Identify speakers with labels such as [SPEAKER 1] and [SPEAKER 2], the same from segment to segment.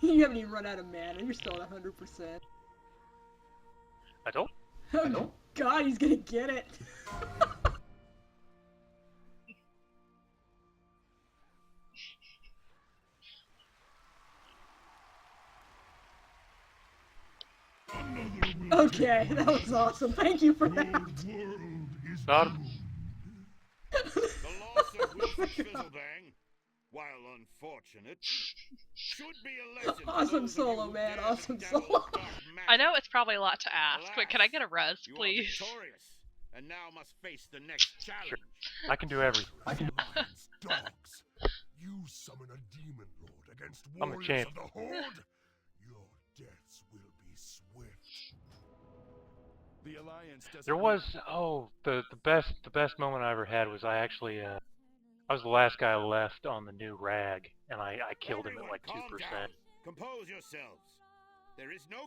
[SPEAKER 1] You haven't even run out of mana, and you're still at 100%.
[SPEAKER 2] I don't.
[SPEAKER 1] Oh god, he's gonna get it! Okay, that was awesome. Thank you for that.
[SPEAKER 2] Not.
[SPEAKER 3] The loss of Wilfred Fizzlebang, while unfortunate, should be a lesson.
[SPEAKER 1] Awesome solo, man. Awesome solo.
[SPEAKER 4] I know it's probably a lot to ask, but can I get a res, please?
[SPEAKER 3] You are victorious, and now must face the next challenge.
[SPEAKER 2] Sure. I can do everything.
[SPEAKER 5] Dogs. You summon a demon lord against
[SPEAKER 2] I'm a
[SPEAKER 5] warriors
[SPEAKER 2] champ.
[SPEAKER 5] of the Horde. Your deaths will be swift. The Alliance doesn't
[SPEAKER 2] There was the best moment I ever had was I actually I was the last guy left on the new rag, and I killed him at like 2%.
[SPEAKER 3] Compose yourselves. There is no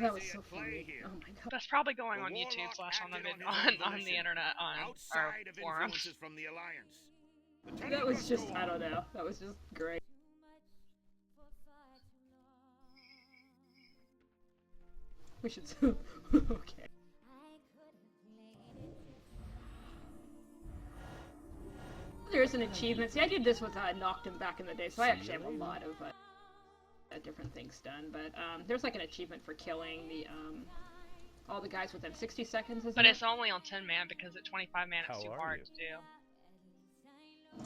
[SPEAKER 1] That was
[SPEAKER 3] conspiracy
[SPEAKER 1] so
[SPEAKER 3] at play
[SPEAKER 1] funny.
[SPEAKER 3] here.
[SPEAKER 1] Oh my god.
[SPEAKER 4] That's probably going
[SPEAKER 3] The
[SPEAKER 4] on YouTube
[SPEAKER 3] Warlock
[SPEAKER 4] / on the
[SPEAKER 3] acted
[SPEAKER 4] on
[SPEAKER 3] his
[SPEAKER 4] the
[SPEAKER 3] own
[SPEAKER 4] internet on our
[SPEAKER 3] outside of
[SPEAKER 4] forums.
[SPEAKER 3] influences from the Alliance. The
[SPEAKER 1] That
[SPEAKER 3] tournament
[SPEAKER 1] was
[SPEAKER 3] must
[SPEAKER 1] just,
[SPEAKER 3] go
[SPEAKER 1] I
[SPEAKER 3] on.
[SPEAKER 1] don't know. That was just great. We should. Okay. There's an achievement. See, I did this with Knocked Him back in the day, so I actually have a lot of different things done. But there's like an achievement for killing the all the guys within 60 seconds, isn't
[SPEAKER 4] But
[SPEAKER 1] it?
[SPEAKER 4] it's only on 10 man because at 25 man it's too hard to do.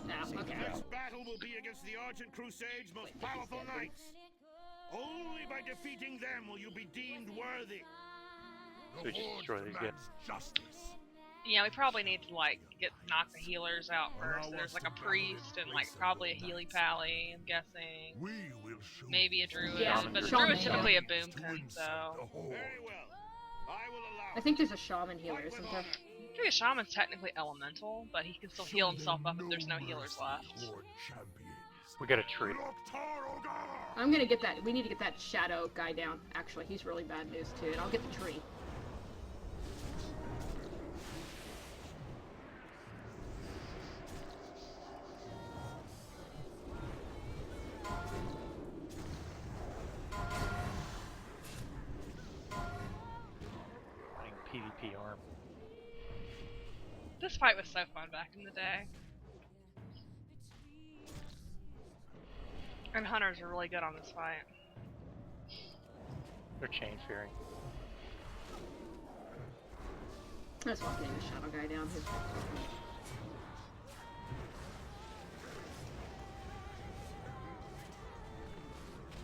[SPEAKER 1] Nah, okay.
[SPEAKER 3] This battle will be against the Argent Crusade's most powerful knights. Only by defeating them will you be deemed worthy.
[SPEAKER 2] So we just destroy these guys.
[SPEAKER 5] Justice.
[SPEAKER 4] Yeah, we probably need to like knock the healers out first. There's like a priest and like probably a healy pally, I'm guessing.
[SPEAKER 5] We will show
[SPEAKER 4] Maybe a druid,
[SPEAKER 1] Yeah,
[SPEAKER 4] but a
[SPEAKER 1] shaman,
[SPEAKER 4] druid's typically a
[SPEAKER 5] yeah.
[SPEAKER 4] boomkin, so
[SPEAKER 3] Very well. I will allow
[SPEAKER 1] I think there's a shaman healer, isn't there?
[SPEAKER 4] I think a shaman's technically elemental, but he can still heal himself up if there's no healers left.
[SPEAKER 2] We got a tree.
[SPEAKER 1] I'm gonna get that. We need to get that shadow guy down. Actually, he's really bad news too, and I'll get the tree.
[SPEAKER 2] Playing PvP arm.
[SPEAKER 4] This fight was so fun back in the day. And hunters are really good on this fight.
[SPEAKER 2] They're chain fearing.
[SPEAKER 1] That's why I'm getting the shadow guy down.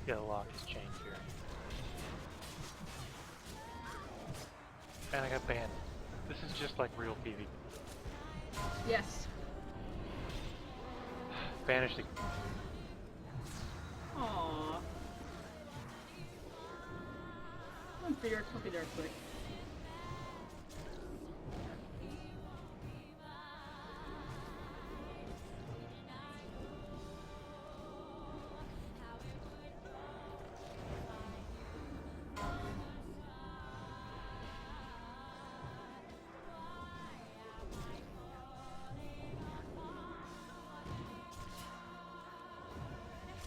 [SPEAKER 2] Gotta lock his chain fearing. And I got banned. This is just like real PvP.
[SPEAKER 1] Yes.
[SPEAKER 2] Banished the
[SPEAKER 1] Aww. I'll be there quick.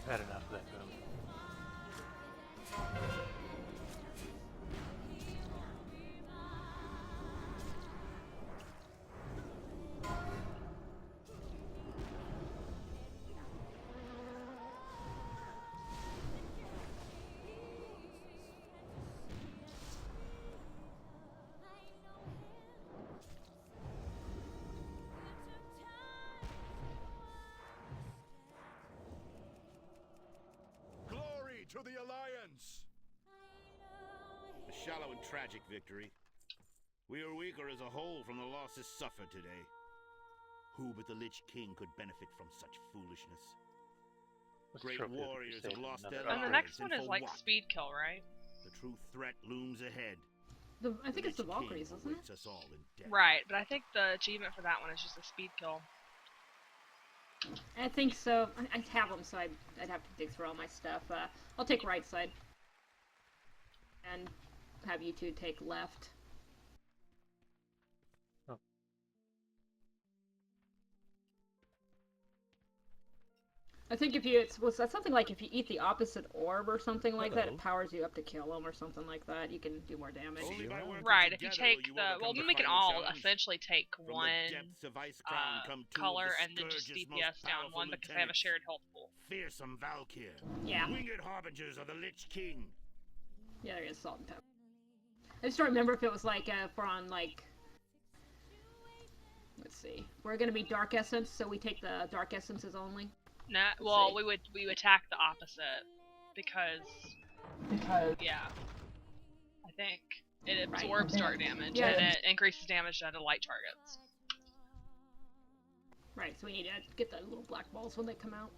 [SPEAKER 2] had enough of that film.
[SPEAKER 5] Glory to the Alliance!
[SPEAKER 3] A shallow and tragic victory. We are weaker as a whole from the losses suffered today. Who but the Lich King could benefit from such foolishness?
[SPEAKER 2] Let's
[SPEAKER 3] Great
[SPEAKER 2] trophy of the
[SPEAKER 3] warriors have
[SPEAKER 2] Crusade,
[SPEAKER 3] lost
[SPEAKER 2] another
[SPEAKER 3] their
[SPEAKER 4] And the
[SPEAKER 3] lives.
[SPEAKER 4] next one
[SPEAKER 3] and
[SPEAKER 4] is
[SPEAKER 3] for
[SPEAKER 4] like
[SPEAKER 3] what?
[SPEAKER 4] speed kill, right?
[SPEAKER 3] The true threat looms ahead.
[SPEAKER 1] I think it's the
[SPEAKER 3] Lich King
[SPEAKER 1] Valkyries, isn't it?
[SPEAKER 3] awaits us all in death.
[SPEAKER 4] Right, but I think the achievement for that one is just a speed kill.
[SPEAKER 1] I think so. I have them, so I'd have to dig through all my stuff. I'll take right side. And have you two take left.
[SPEAKER 2] Oh.
[SPEAKER 1] I think if you was that something like if you eat the opposite orb or something like that, it powers you up to kill them or something like that. You can do more damage.
[SPEAKER 3] Only by working
[SPEAKER 4] Right, if you
[SPEAKER 3] together
[SPEAKER 4] take
[SPEAKER 3] will you
[SPEAKER 4] the... Well,
[SPEAKER 3] overcome the
[SPEAKER 4] we can
[SPEAKER 3] final
[SPEAKER 4] all
[SPEAKER 3] challenge.
[SPEAKER 4] essentially take
[SPEAKER 3] From the
[SPEAKER 4] one
[SPEAKER 3] depths of Icecrown come two of
[SPEAKER 4] color
[SPEAKER 3] the
[SPEAKER 4] and then just
[SPEAKER 3] Scourge's most
[SPEAKER 4] DPS down
[SPEAKER 3] powerful
[SPEAKER 4] one because they have a
[SPEAKER 3] lieutenants.
[SPEAKER 4] shared health pool.
[SPEAKER 3] Fearsome Valkyr.
[SPEAKER 1] Yeah.
[SPEAKER 3] Winged harbingers of the Lich King.
[SPEAKER 1] Yeah, there is salt and pepper. I just don't remember if it was like if we're on like. Let's see. We're gonna be Dark Essence, so we take the Dark Essences only.
[SPEAKER 4] No, well,
[SPEAKER 1] see.
[SPEAKER 4] we would attack the opposite because yeah, I think it
[SPEAKER 1] Right.
[SPEAKER 4] absorbs dark damage
[SPEAKER 1] Yeah.
[SPEAKER 4] and it increases damage to light targets.
[SPEAKER 1] Right. So we need to get the little black balls when they come out.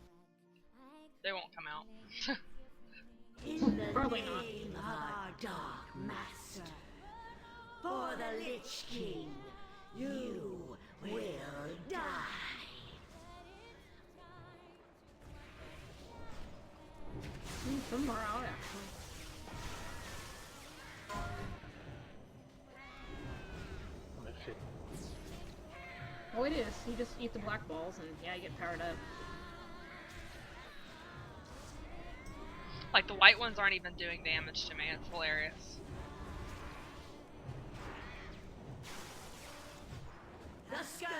[SPEAKER 4] They won't come out.
[SPEAKER 6] In the
[SPEAKER 1] Probably not.
[SPEAKER 6] name of our Dark Master, for the Lich King, you will die.
[SPEAKER 1] Some are out actually.
[SPEAKER 2] If it-
[SPEAKER 1] Oh, it is. You just eat the black balls and yeah, you get powered up.
[SPEAKER 4] Like the white ones aren't even doing damage to me. It's hilarious.
[SPEAKER 6] The Scourge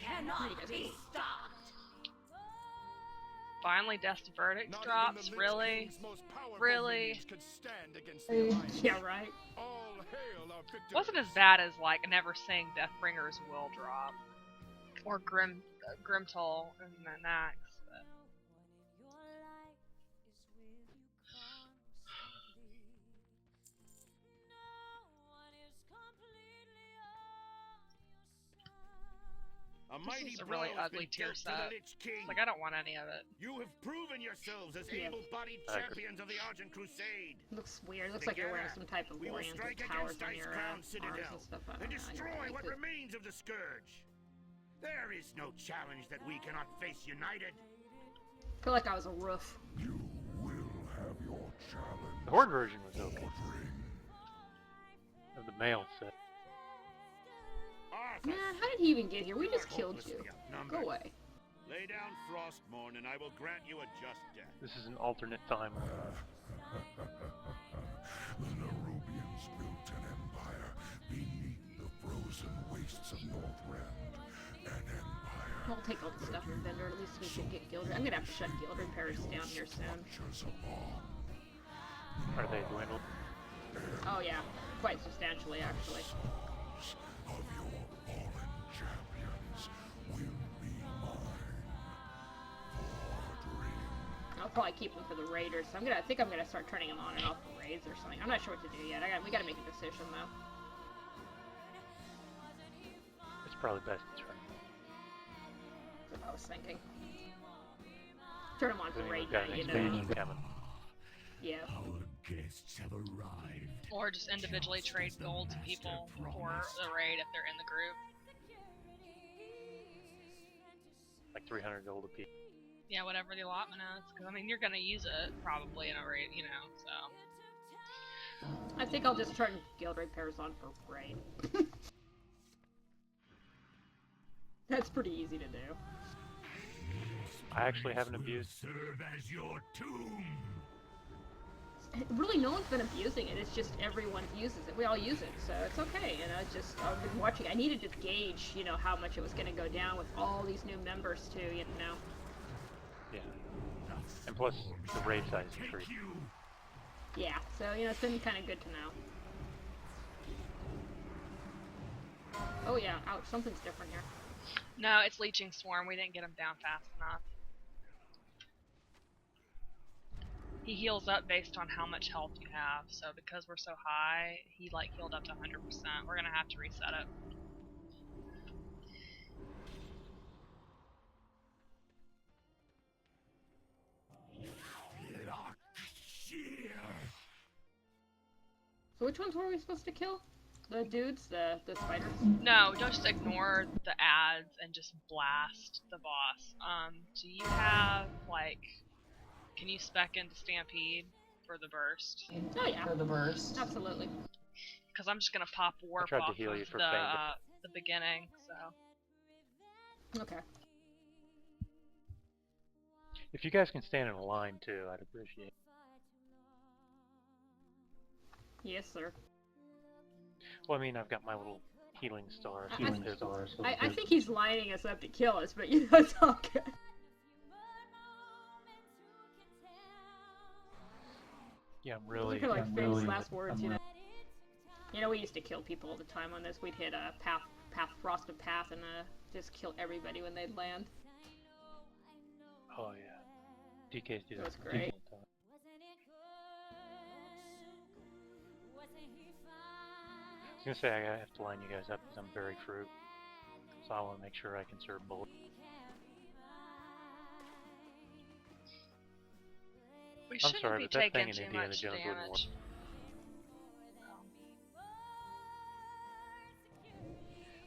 [SPEAKER 6] cannot be stopped.
[SPEAKER 4] Finally, Death's Verdict
[SPEAKER 5] Not even
[SPEAKER 4] drops.
[SPEAKER 5] the Lich
[SPEAKER 4] Really?
[SPEAKER 5] King's most powerful
[SPEAKER 4] Really?
[SPEAKER 5] minions could stand against the Alliance.
[SPEAKER 1] Yeah, right.
[SPEAKER 5] All hail our victors.
[SPEAKER 4] Wasn't as bad as like never saying Deathbringer's will drop or Grimtoll and then Nax. But...
[SPEAKER 3] A mighty
[SPEAKER 4] is a really
[SPEAKER 3] blow has
[SPEAKER 4] ugly
[SPEAKER 3] been
[SPEAKER 4] tier
[SPEAKER 3] dealt to the
[SPEAKER 4] set.
[SPEAKER 3] Lich King.
[SPEAKER 4] It's like I don't want any of it.
[SPEAKER 3] You have proven yourselves as
[SPEAKER 1] Yeah.
[SPEAKER 3] able-bodied
[SPEAKER 2] I agree.
[SPEAKER 3] champions of the Argent Crusade.
[SPEAKER 1] Looks weird. Looks like you're wearing some type of
[SPEAKER 3] We will
[SPEAKER 1] oriented
[SPEAKER 3] strike
[SPEAKER 1] powers
[SPEAKER 3] against
[SPEAKER 1] on your
[SPEAKER 3] Icecrown
[SPEAKER 1] arms
[SPEAKER 3] Citadel
[SPEAKER 1] and stuff. I don't
[SPEAKER 3] and
[SPEAKER 1] know. I don't
[SPEAKER 3] destroy
[SPEAKER 1] like
[SPEAKER 3] what
[SPEAKER 1] it.
[SPEAKER 3] remains of the Scourge. There is no challenge that we cannot face united.
[SPEAKER 1] I feel like I was a roof.
[SPEAKER 5] You will have your challenge.
[SPEAKER 2] The Horde version was okay.
[SPEAKER 5] Ordering.
[SPEAKER 2] Of the male set.
[SPEAKER 3] Arthas,
[SPEAKER 1] Man, how did he even get here? We
[SPEAKER 3] you
[SPEAKER 1] just
[SPEAKER 3] are
[SPEAKER 1] killed you.
[SPEAKER 3] hopelessly outnumbered.
[SPEAKER 1] Go away.
[SPEAKER 3] Lay down Frostmourne and I will grant you a just death.
[SPEAKER 2] This is an alternate timeline.
[SPEAKER 5] The Nerubians built an empire beneath the frozen wastes of Northrend. An empire
[SPEAKER 1] I'll take all the stuff from Vendor. At least we can get Gildred. I'm gonna have to shut Gildred Paris down here soon.
[SPEAKER 5] just upon
[SPEAKER 2] Are they dwindled?
[SPEAKER 1] Oh yeah, quite substantially actually.
[SPEAKER 5] of your fallen champions will be mine. Ordering.
[SPEAKER 1] I'll probably keep them for the raiders. So I think I'm gonna start turning them on and off for raids or something. I'm not sure what to do yet. We gotta make a decision though.
[SPEAKER 2] It's probably best to turn.
[SPEAKER 1] That's what I was thinking. Turn them on for
[SPEAKER 2] Then
[SPEAKER 1] raid
[SPEAKER 2] we've got
[SPEAKER 1] night,
[SPEAKER 2] an
[SPEAKER 1] you know.
[SPEAKER 2] expansion coming.
[SPEAKER 1] Yeah.
[SPEAKER 5] Our guests have arrived.
[SPEAKER 4] Or just individually trade gold to people for the raid if they're in the group.
[SPEAKER 2] Like 300 gold a piece.
[SPEAKER 4] Yeah, whatever the allotment is. Because, I mean, you're going to use it probably in a raid, you know, so.
[SPEAKER 1] I think I'll just turn Gildred Paris on for raid. That's pretty easy to do.
[SPEAKER 2] I actually haven't abused.
[SPEAKER 5] Serve as your tomb.
[SPEAKER 1] Really, no one's been abusing it. It's just everyone uses it. We all use it, so it's okay. You know, it's just I've been watching. I needed to gauge, you know, how much it was going to go down with all these new members too. You know.
[SPEAKER 2] Yeah. And plus, the raid size increased.
[SPEAKER 1] Yeah. So you know, it's been kind of good to know. Oh yeah. Ouch. Something's different here.
[SPEAKER 4] No, it's Leeching Swarm. We didn't get him down fast enough. He heals up based on how much health you have, so because we're so high, he like healed up to 100%. We're gonna have to reset it.
[SPEAKER 1] So which ones were we supposed to kill? The dudes, the spiders.
[SPEAKER 4] No, don't just ignore the ads and just blast the boss. Do you have like, can you spec into Stampede for the burst?
[SPEAKER 1] Oh yeah.
[SPEAKER 7] For the burst.
[SPEAKER 1] Absolutely.
[SPEAKER 4] Because I'm just gonna pop warp
[SPEAKER 2] tried to
[SPEAKER 4] off
[SPEAKER 2] heal
[SPEAKER 4] of
[SPEAKER 2] you for Fang.
[SPEAKER 4] the beginning. So
[SPEAKER 1] Okay.
[SPEAKER 2] If you guys can stand in a line too, I'd appreciate it.
[SPEAKER 1] Yes, sir.
[SPEAKER 2] Well, I mean, I've got my little healing star.
[SPEAKER 1] I think he's lining us up to kill us, but you know, it's all good.
[SPEAKER 2] Yeah, I'm really.
[SPEAKER 1] Those are like famous last words, you know. You know, we used to kill people all the time on this. We'd hit a frosted path, and just kill everybody when they'd land.
[SPEAKER 2] Oh yeah. DK's do
[SPEAKER 1] That
[SPEAKER 2] that.
[SPEAKER 1] was great.
[SPEAKER 2] all the time. I was gonna say I have to line you guys up because I'm very fruit, so I want to make sure I can serve both.
[SPEAKER 4] We
[SPEAKER 2] I'm
[SPEAKER 4] shouldn't
[SPEAKER 2] sorry,
[SPEAKER 4] be
[SPEAKER 2] but that
[SPEAKER 4] taking
[SPEAKER 2] thing in
[SPEAKER 4] too
[SPEAKER 2] Indiana
[SPEAKER 4] much
[SPEAKER 2] Jones wouldn't work.
[SPEAKER 4] damage.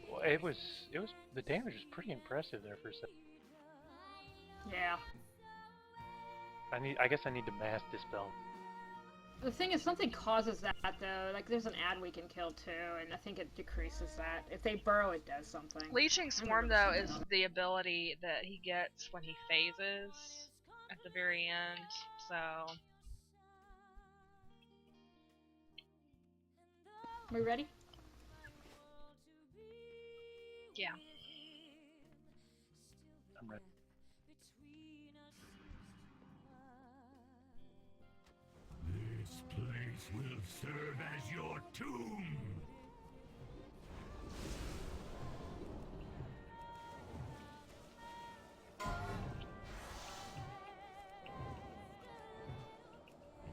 [SPEAKER 2] Well, it was the damage was pretty impressive there for a second.
[SPEAKER 1] Yeah.
[SPEAKER 2] I guess I need to mass dispel.
[SPEAKER 1] The thing is, something causes that, though. Like, there's an ad we can kill, too, and I think it decreases that. If they burrow, it does something.
[SPEAKER 4] Leeching Swarm, though, is the ability that he gets when he phases at the very end, so...
[SPEAKER 1] We ready?
[SPEAKER 4] Yeah.
[SPEAKER 2] I'm ready.
[SPEAKER 5] This place will serve as your tomb.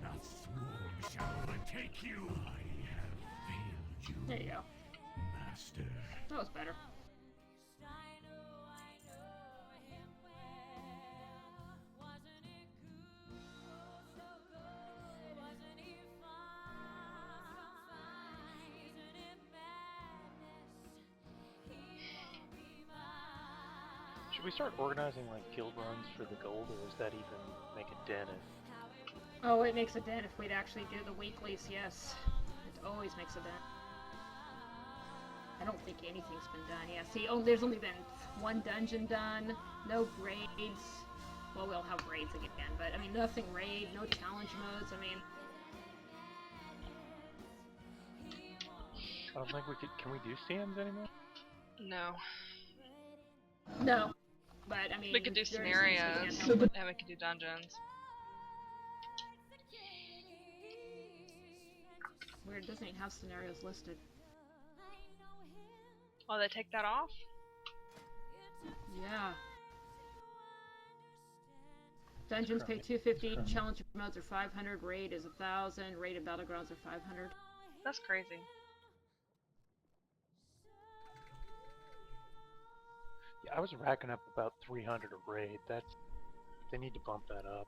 [SPEAKER 5] The swarm shall overtake you. I have failed you,
[SPEAKER 1] There you go.
[SPEAKER 5] Master.
[SPEAKER 1] That was better.
[SPEAKER 2] Should we start organizing like guild runs for the gold, or does that even make a dent in?
[SPEAKER 1] Oh, it makes a dent if we'd actually do the weeklies, yes. It always makes a dent. I don't think anything's been done. Yeah, see, there's only been one dungeon done, no raids. Well, we'll have raids again, but I mean, nothing raid, no challenge modes. I mean,
[SPEAKER 2] I don't think we could. Can we do CMs anymore?
[SPEAKER 4] No.
[SPEAKER 1] no. But I mean,
[SPEAKER 4] We could do
[SPEAKER 1] there are things we can't
[SPEAKER 4] scenarios,
[SPEAKER 1] help.
[SPEAKER 4] and we could do dungeons.
[SPEAKER 1] Weird, doesn't even have scenarios listed.
[SPEAKER 4] Oh, they take that off?
[SPEAKER 1] Yeah. Dungeons pay $250, challenge modes are 500, raid is 1,000, raid and battlegrounds are 500.
[SPEAKER 4] That's crazy.
[SPEAKER 2] Yeah, I was racking up about 300 a raid. They need to bump that up.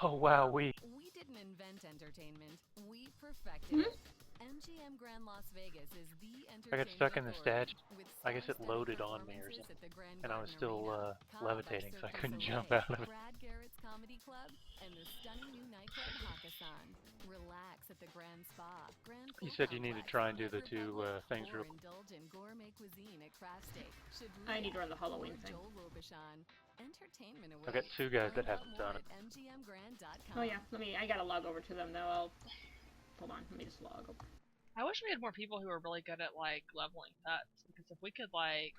[SPEAKER 2] Oh wow,
[SPEAKER 7] We didn't invent entertainment. We perfected it. MGM Grand Las Vegas is the
[SPEAKER 2] I got stuck in the
[SPEAKER 7] entertainment
[SPEAKER 2] statue.
[SPEAKER 7] authority with
[SPEAKER 2] I guess it
[SPEAKER 7] star-studded
[SPEAKER 2] loaded on me or
[SPEAKER 7] performances
[SPEAKER 2] something.
[SPEAKER 7] at the Grand
[SPEAKER 2] And I was
[SPEAKER 7] Garden
[SPEAKER 2] still
[SPEAKER 7] Arena,
[SPEAKER 2] levitating, so I
[SPEAKER 7] Cirque
[SPEAKER 2] couldn't
[SPEAKER 7] du
[SPEAKER 2] jump
[SPEAKER 7] Soleil,
[SPEAKER 2] out of it.
[SPEAKER 7] Brad Garrett's Comedy Club, and the stunning new nightclub Hakkasan. Relax at the Grand Spa, Grand
[SPEAKER 2] You
[SPEAKER 7] Pool
[SPEAKER 2] said you need to
[SPEAKER 7] Complex,
[SPEAKER 2] try and do the
[SPEAKER 7] Newport
[SPEAKER 2] two
[SPEAKER 7] Public,
[SPEAKER 2] things
[SPEAKER 7] or
[SPEAKER 2] real.
[SPEAKER 7] indulge in gourmet cuisine at Craft Steak.
[SPEAKER 1] I need to run the Halloween
[SPEAKER 7] or
[SPEAKER 1] thing.
[SPEAKER 7] Joel Robuchon. Entertainment
[SPEAKER 2] I've got
[SPEAKER 7] awaits.
[SPEAKER 2] two guys that
[SPEAKER 7] Find out
[SPEAKER 2] haven't
[SPEAKER 7] more
[SPEAKER 2] done it.
[SPEAKER 7] at mgmgrand.com.
[SPEAKER 1] Oh yeah, I gotta log over to them though. Hold on, let me just log over.
[SPEAKER 4] I wish we had more people who were really good at, like, leveling pets, because if we could, like,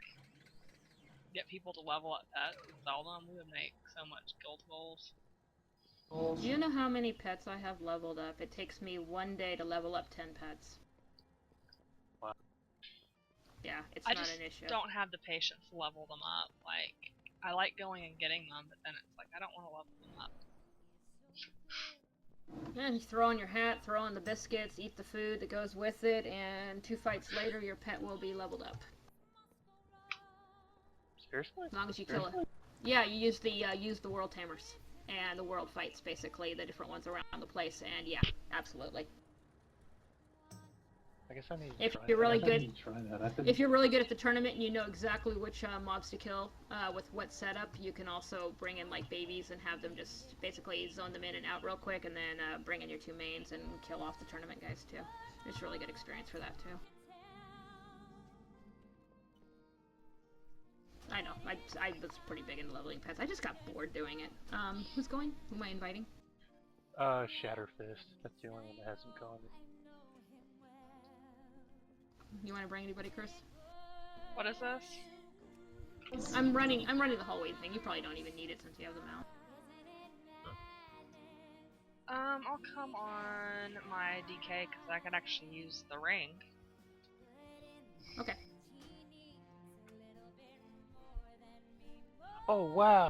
[SPEAKER 4] get people to level up pets and sell them, we would make so much guild goals.
[SPEAKER 1] Do you know how many pets I have leveled up? It takes me 1 day to level up 10 pets.
[SPEAKER 2] Wow.
[SPEAKER 1] Yeah, it's
[SPEAKER 4] I
[SPEAKER 1] not
[SPEAKER 4] just
[SPEAKER 1] an issue.
[SPEAKER 4] don't have the patience to level them up. Like, I like going and getting them, but then it's like, I don't want to level them up.
[SPEAKER 1] And you throw on your hat, throw on the biscuits, eat the food that goes with it, and 2 fights later, your pet will be leveled up.
[SPEAKER 2] Seriously?
[SPEAKER 1] As long as you kill it. Yeah, you use the world tamers and the world fights, basically the different ones around the place. And yeah, absolutely.
[SPEAKER 2] I guess I need to
[SPEAKER 1] If
[SPEAKER 2] try
[SPEAKER 1] you're
[SPEAKER 2] that.
[SPEAKER 1] really
[SPEAKER 8] I
[SPEAKER 1] good,
[SPEAKER 8] need to try that. I've been...
[SPEAKER 1] if you're really good at the tournament and you know exactly which mobs to kill with what setup, you can also bring in like babies and have them just basically zone them in and out real quick, and then bring in your 2 mains and kill off the tournament guys too. It's really good experience for that too. I know, I was pretty big in leveling pets. I just got bored doing it. Who's going? Who am I inviting?
[SPEAKER 2] Shatterfist. That's the only one that hasn't gone.
[SPEAKER 1] You want to bring anybody, Chris?
[SPEAKER 4] What is this?
[SPEAKER 1] I'm running the hallway thing. You probably don't even need it since you have the mount.
[SPEAKER 4] I'll come on my DK because I can actually use the ring.
[SPEAKER 1] Okay.
[SPEAKER 2] Oh wow!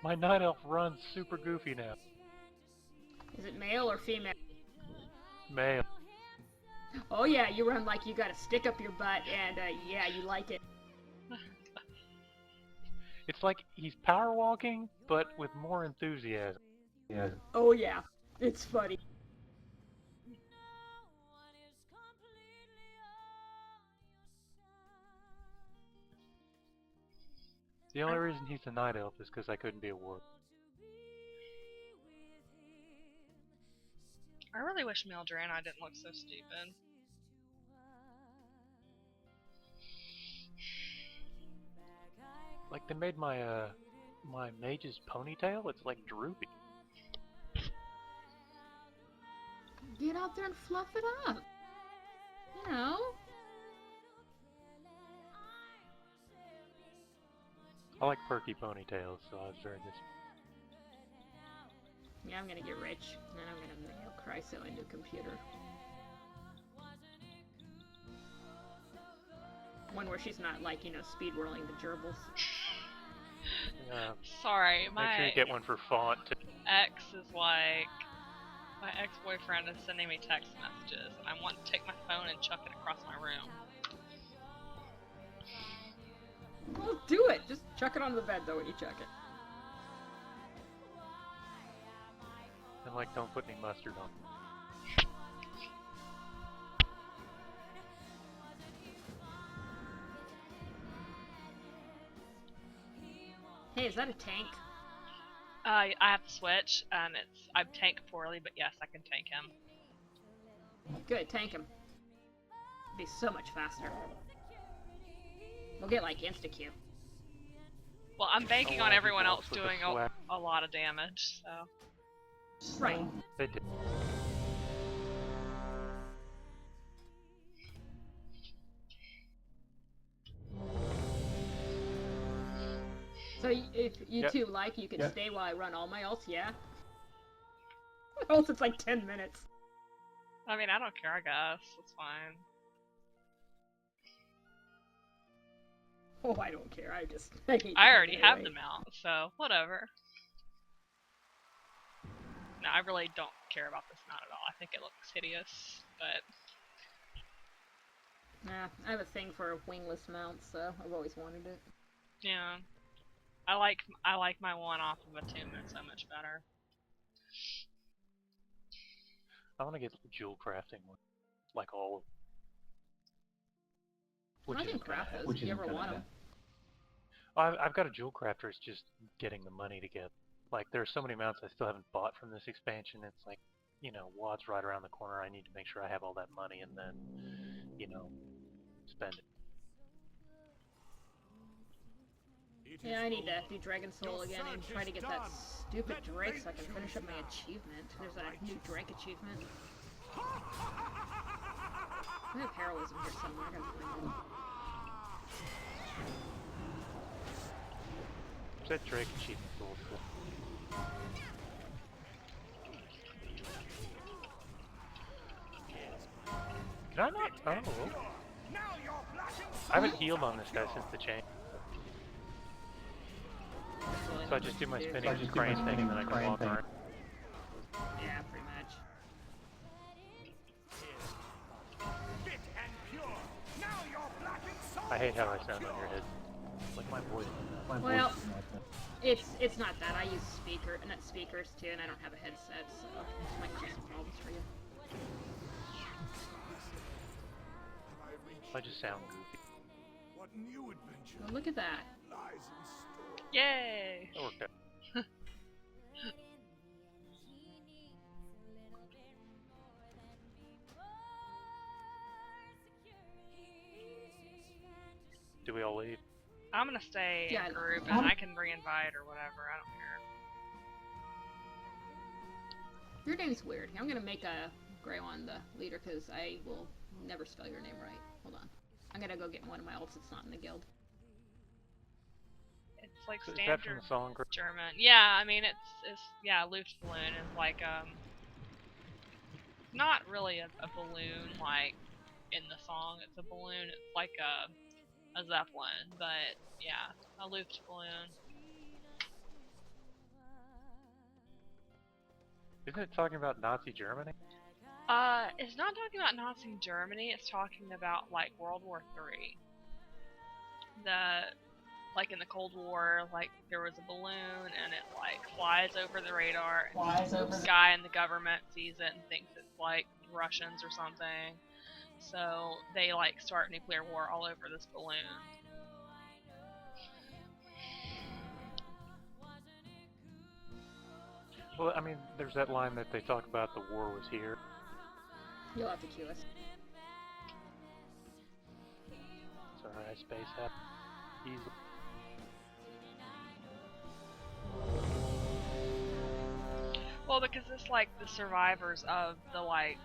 [SPEAKER 2] My Night Elf runs super goofy now.
[SPEAKER 1] Is it male or female?
[SPEAKER 2] Male.
[SPEAKER 1] Oh yeah, you run like you got a stick up your butt, and yeah, you like it.
[SPEAKER 2] It's like he's power walking, but with more enthusiasm.
[SPEAKER 8] Yeah.
[SPEAKER 1] Oh yeah, it's funny.
[SPEAKER 2] The only reason he's a Night Elf is because I couldn't be a Warg.
[SPEAKER 4] I really wish Mildrana didn't look so stupid.
[SPEAKER 2] Like they made my my mage's ponytail. It's like droopy.
[SPEAKER 1] Get out there and fluff it up. You know.
[SPEAKER 2] I like perky ponytails, so I was very disappointed.
[SPEAKER 1] Yeah, I'm gonna get rich, and then I'm gonna mail Chryso into a computer. One where she's not like, you know, speed whirling the gerbils.
[SPEAKER 2] Yeah.
[SPEAKER 4] Sorry,
[SPEAKER 2] Make sure you get one for font.
[SPEAKER 4] ex is like, my ex-boyfriend is sending me text messages, and I want to take my phone and chuck it across my room.
[SPEAKER 1] Well, do it! Just chuck it on the bed, though, when you chuck it.
[SPEAKER 2] And like, don't put any mustard on.
[SPEAKER 1] Hey, is that a tank?
[SPEAKER 4] I have to switch, and I tank poorly, but yes, I can tank him.
[SPEAKER 1] Good, tank him. Be so much faster. We'll get like insta-Q.
[SPEAKER 4] Well, I'm banking
[SPEAKER 2] Oh,
[SPEAKER 4] on
[SPEAKER 2] wow,
[SPEAKER 4] everyone
[SPEAKER 2] he
[SPEAKER 4] else
[SPEAKER 2] walks with a
[SPEAKER 4] doing
[SPEAKER 2] swag.
[SPEAKER 4] a lot of damage, so.
[SPEAKER 1] Right.
[SPEAKER 2] They did.
[SPEAKER 1] So if you
[SPEAKER 2] Yep.
[SPEAKER 1] two like, you can
[SPEAKER 8] Yep.
[SPEAKER 1] stay while I run all my ults, yeah? Else it's like 10 minutes.
[SPEAKER 4] I mean, I don't care, I guess. It's fine.
[SPEAKER 1] Oh, I don't care. I just... I, hate
[SPEAKER 4] I
[SPEAKER 1] the
[SPEAKER 4] already
[SPEAKER 1] game
[SPEAKER 4] have
[SPEAKER 1] anyway.
[SPEAKER 4] them out, so whatever. No, I really don't care about this mount at all. I think it looks hideous, but
[SPEAKER 1] Nah, I have a thing for wingless mounts, so I've always wanted it.
[SPEAKER 4] yeah. I like my one off of Attunement so much better.
[SPEAKER 2] I want to get the jewel crafting one, like all of them.
[SPEAKER 1] I can
[SPEAKER 2] isn't gonna
[SPEAKER 1] craft
[SPEAKER 2] happen.
[SPEAKER 1] those if you ever want them.
[SPEAKER 2] I've got a jewel crafter. It's just getting the money to get. Like, there are so many mounts I still haven't bought from this expansion. It's like, you know, WOD's right around the corner. I need to make sure I have all that money and then, you know, spend it.
[SPEAKER 1] Yeah, I need to do Dragon Soul again and try to get that stupid Drake so I can finish up my achievement. There's a new Drake achievement. I have heroism here somewhere. I gotta find it.
[SPEAKER 2] That Drake achievement goal. Can I not? Oh. I haven't healed on this guy since the chain.
[SPEAKER 1] That's really
[SPEAKER 2] So I
[SPEAKER 1] not
[SPEAKER 2] just do my
[SPEAKER 1] much to
[SPEAKER 2] spinning crane thing and then I can walk around.
[SPEAKER 1] Yeah, pretty much.
[SPEAKER 2] I hate how I sound on your head. Like my voice.
[SPEAKER 8] My
[SPEAKER 1] Well,
[SPEAKER 8] voice is like that.
[SPEAKER 1] it's not that. I use not speakers too, and I don't have a headset, so this might cause some problems for you.
[SPEAKER 2] I just sound goofy.
[SPEAKER 5] What new adventure
[SPEAKER 1] Well, look at that.
[SPEAKER 5] lies in store?
[SPEAKER 4] Yay!
[SPEAKER 2] That worked out. Do we all leave?
[SPEAKER 4] I'm gonna stay
[SPEAKER 1] Yeah,
[SPEAKER 4] in group and I can re-invite or whatever. I don't care.
[SPEAKER 1] Your name's weird. I'm gonna make a gray one the leader because I will never spell your name right. Hold on. I'm gonna go get one of my alts that's not in the guild.
[SPEAKER 4] It's like
[SPEAKER 2] So is that from
[SPEAKER 4] standard
[SPEAKER 2] the song?
[SPEAKER 4] German. Yeah, I mean it's yeah, Luftballon is like not really a balloon like in the song. It's a balloon. It's like a Zeppelin, but yeah, a Luftballon.
[SPEAKER 2] Isn't it talking about Nazi Germany?
[SPEAKER 4] It's not talking about Nazi Germany. It's talking about like World War III. Like in the Cold War, like there was a balloon and it like flies over the radar, and the guy in the government sees it and thinks it's like Russians or something. So they like start nuclear war all over this balloon.
[SPEAKER 2] Well, I mean, there's that line that they talk about the war was here.
[SPEAKER 1] You'll have to cue us.
[SPEAKER 2] Sorry, I space that. Easy.
[SPEAKER 4] Well, because it's like the survivors of the like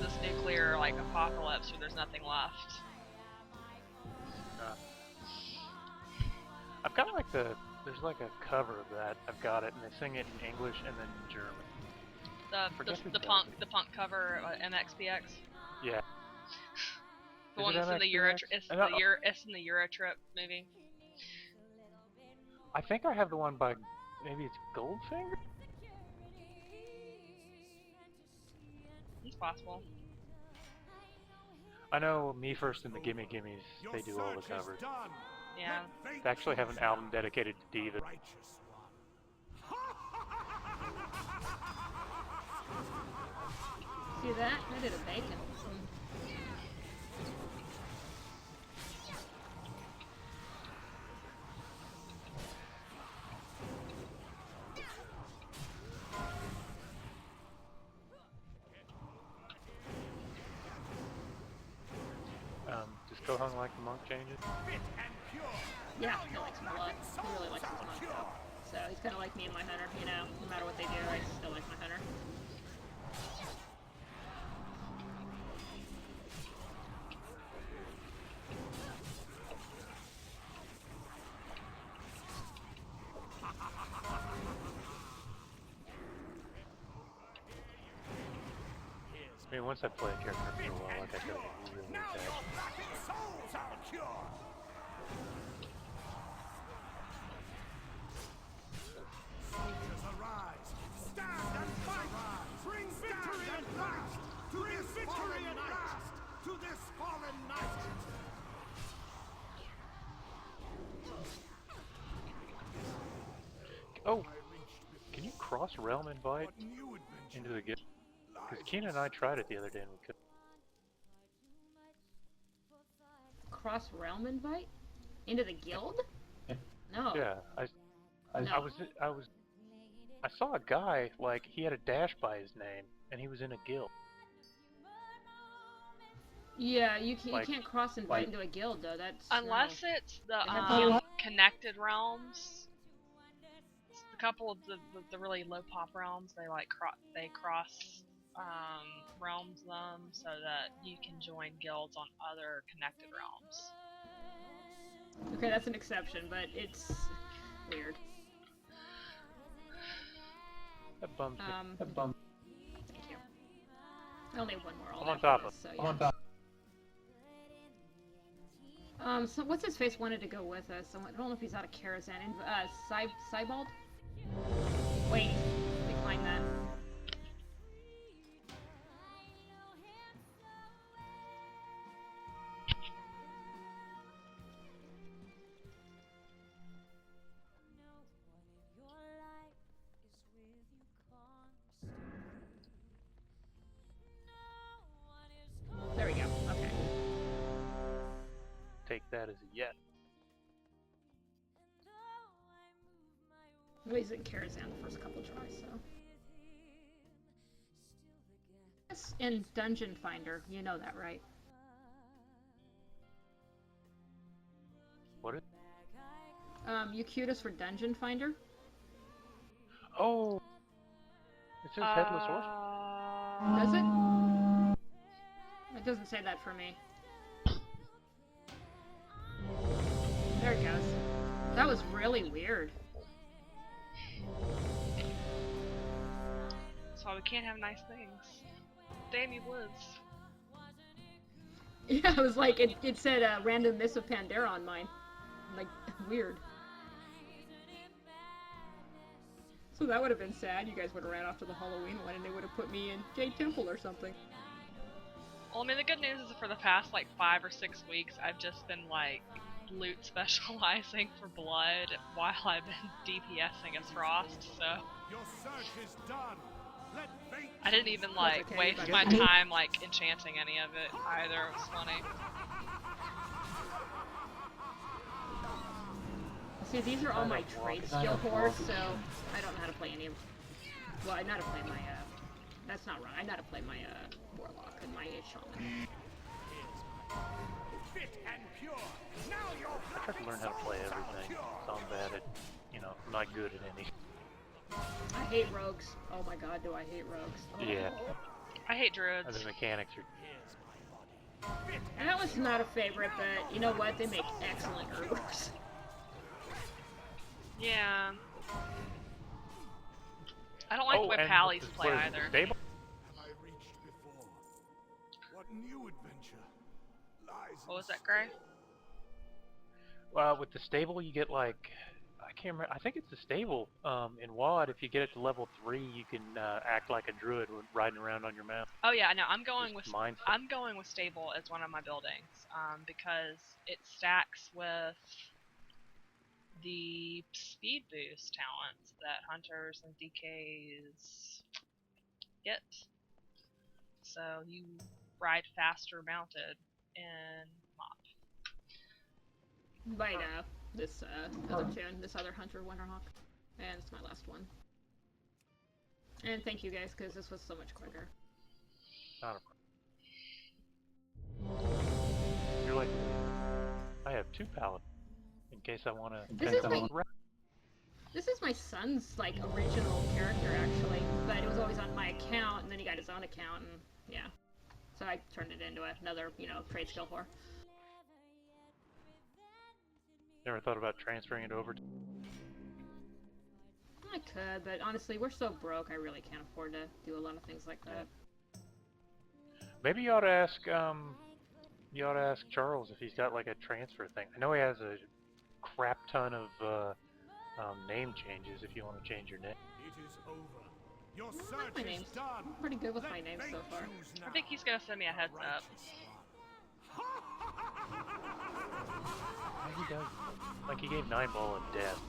[SPEAKER 4] this nuclear like apocalypse where there's nothing left.
[SPEAKER 2] I've got like there's like a cover of that. I've got it, and they sing it in English and then in German.
[SPEAKER 4] The
[SPEAKER 2] Forget who
[SPEAKER 4] the
[SPEAKER 2] does
[SPEAKER 4] punk
[SPEAKER 2] it.
[SPEAKER 4] the punk cover MXPX.
[SPEAKER 2] Yeah.
[SPEAKER 4] The
[SPEAKER 2] Is
[SPEAKER 4] one
[SPEAKER 2] it
[SPEAKER 4] that's in the
[SPEAKER 2] MXPX?
[SPEAKER 4] it's
[SPEAKER 2] I know-
[SPEAKER 4] in the Eurotrip movie.
[SPEAKER 2] I think I have the one by maybe it's Goldfinger.
[SPEAKER 4] It's possible.
[SPEAKER 2] I know Me First and the Gimme Gimmes.
[SPEAKER 5] Your
[SPEAKER 2] They do all the
[SPEAKER 5] search is
[SPEAKER 2] covers.
[SPEAKER 5] done.
[SPEAKER 4] Yeah.
[SPEAKER 5] Let fate
[SPEAKER 2] They actually have an
[SPEAKER 5] choose
[SPEAKER 2] album dedicated to
[SPEAKER 5] the
[SPEAKER 2] Diva.
[SPEAKER 5] righteous one.
[SPEAKER 1] See that? I did a bacon.
[SPEAKER 2] Does Gohung like the monk changes?
[SPEAKER 1] Yeah, he likes him a lot. He really likes his monk though. So he's kind of like me and my hunter, you know. No matter what they do, I still like my hunter.
[SPEAKER 2] I mean, once I play a character for a while, like I feel really
[SPEAKER 5] Now
[SPEAKER 2] attached.
[SPEAKER 5] your blackened souls are cured. Soldiers arise, stand and fight. Bring victory at last to this victory at last to this fallen knight.
[SPEAKER 2] Oh, can you cross realm invite
[SPEAKER 5] What new adventure
[SPEAKER 2] into the guild? Because
[SPEAKER 5] lies
[SPEAKER 2] Keenan and I tried it the other day and we couldn't.
[SPEAKER 1] Cross realm invite? Into the guild? No.
[SPEAKER 2] Yeah,
[SPEAKER 1] No.
[SPEAKER 2] I saw a guy, like, he had a dash by his name, and he was in a guild.
[SPEAKER 1] Yeah, you
[SPEAKER 2] Like-
[SPEAKER 1] can't cross invite into a guild though. That's
[SPEAKER 4] Unless
[SPEAKER 1] no.
[SPEAKER 4] it's the
[SPEAKER 1] They have
[SPEAKER 4] connected realms. A couple of the really low pop realms, they like cross realms them so that you can join guilds on other connected realms.
[SPEAKER 1] Okay, that's an exception, but it's weird.
[SPEAKER 2] That bums me.
[SPEAKER 1] Thank you. I only have one more all
[SPEAKER 2] I'm on
[SPEAKER 1] after
[SPEAKER 2] top
[SPEAKER 1] this,
[SPEAKER 2] of
[SPEAKER 1] so
[SPEAKER 2] it.
[SPEAKER 1] yeah. So what's his face wanted to go with us? I don't know if he's out of Karazhan. Cybald? Wait, decline that. There we go. Okay.
[SPEAKER 2] that as a yet.
[SPEAKER 1] Well, he's in Karazhan the first couple tries, so. It's in Dungeon Finder, you know that, right?
[SPEAKER 2] What is?
[SPEAKER 1] Eucudis for Dungeon Finder.
[SPEAKER 2] Oh, it says Headless Horseman.
[SPEAKER 1] Does it? It doesn't say that for me. There it goes. That was really weird.
[SPEAKER 4] That's why we can't have nice things. Damn you, Blizz.
[SPEAKER 1] Yeah, it was like, it said random miss of Pandora on mine. Like, weird. So that would have been sad. You guys would have ran off to the Halloween one and they would have put me in Jade Temple or something.
[SPEAKER 4] Well, I mean, the good news is for the past, like, 5 or 6 weeks, I've just been, like, loot specializing for blood while I've been DPSing as Frost, so...
[SPEAKER 5] Your search is done. Let fate
[SPEAKER 4] I didn't even, like,
[SPEAKER 1] okay,
[SPEAKER 4] waste
[SPEAKER 1] but-
[SPEAKER 4] my time, like, enchanting any of it either. It was funny.
[SPEAKER 1] See, these are all my trade skill horse, so I don't know how to play any of. Well, I know how to play my. That's not right. I know how to play my warlock and my shaman.
[SPEAKER 5] fit and pure. Now you're
[SPEAKER 2] I try to learn how to play everything. So I'm bad at, you know, I'm not good at any.
[SPEAKER 1] I hate rogues. Oh my god, do I hate rogues? Oh.
[SPEAKER 2] Yeah,
[SPEAKER 4] I hate druids.
[SPEAKER 2] the mechanics are.
[SPEAKER 1] And that one's not a favorite, but you know what? They make excellent herbers.
[SPEAKER 4] Yeah. I don't like the way
[SPEAKER 2] and
[SPEAKER 4] Pallies
[SPEAKER 2] this is
[SPEAKER 4] play
[SPEAKER 2] where it's
[SPEAKER 4] either.
[SPEAKER 2] Stable.
[SPEAKER 5] have I reached before? What new adventure lies
[SPEAKER 4] What was
[SPEAKER 5] in
[SPEAKER 4] that, Gray?
[SPEAKER 2] Well, with the stable, you get like, I can't remember. I think it's the stable. In WoD, if you get it to level 3, you can act like a druid riding around on your mount.
[SPEAKER 4] Oh yeah, no, I'm going with
[SPEAKER 2] Just mindset.
[SPEAKER 4] I'm going with stable as one of my buildings, because it stacks with the speed boost talents that hunters and DKs get. So you ride faster mounted in MoP.
[SPEAKER 1] By this other tune, this other hunter, Wonderhawk, and it's my last one. And thank you guys, because this was so much quicker.
[SPEAKER 2] Not a problem. You're like, I have 2 paladins in case I want to.
[SPEAKER 1] This is my son's like original character actually, but it was always on my account, and then he got his own account, and yeah, so I turned it into another, trade skill whore.
[SPEAKER 2] Never thought about transferring it over to.
[SPEAKER 1] I could, but honestly, we're so broke, I really can't afford to do a lot of things like that.
[SPEAKER 2] Maybe you ought to ask Charles if he's got like a transfer thing. I know he has a crap ton of name changes if you want to change your name.
[SPEAKER 5] It is over. Your
[SPEAKER 1] I like
[SPEAKER 5] search
[SPEAKER 1] my
[SPEAKER 5] is
[SPEAKER 1] names.
[SPEAKER 5] done.
[SPEAKER 1] I'm pretty good with my names so far.
[SPEAKER 4] I think he's gonna send me a heads up.
[SPEAKER 2] Yeah, he does. Like he gave 9 Ball of death.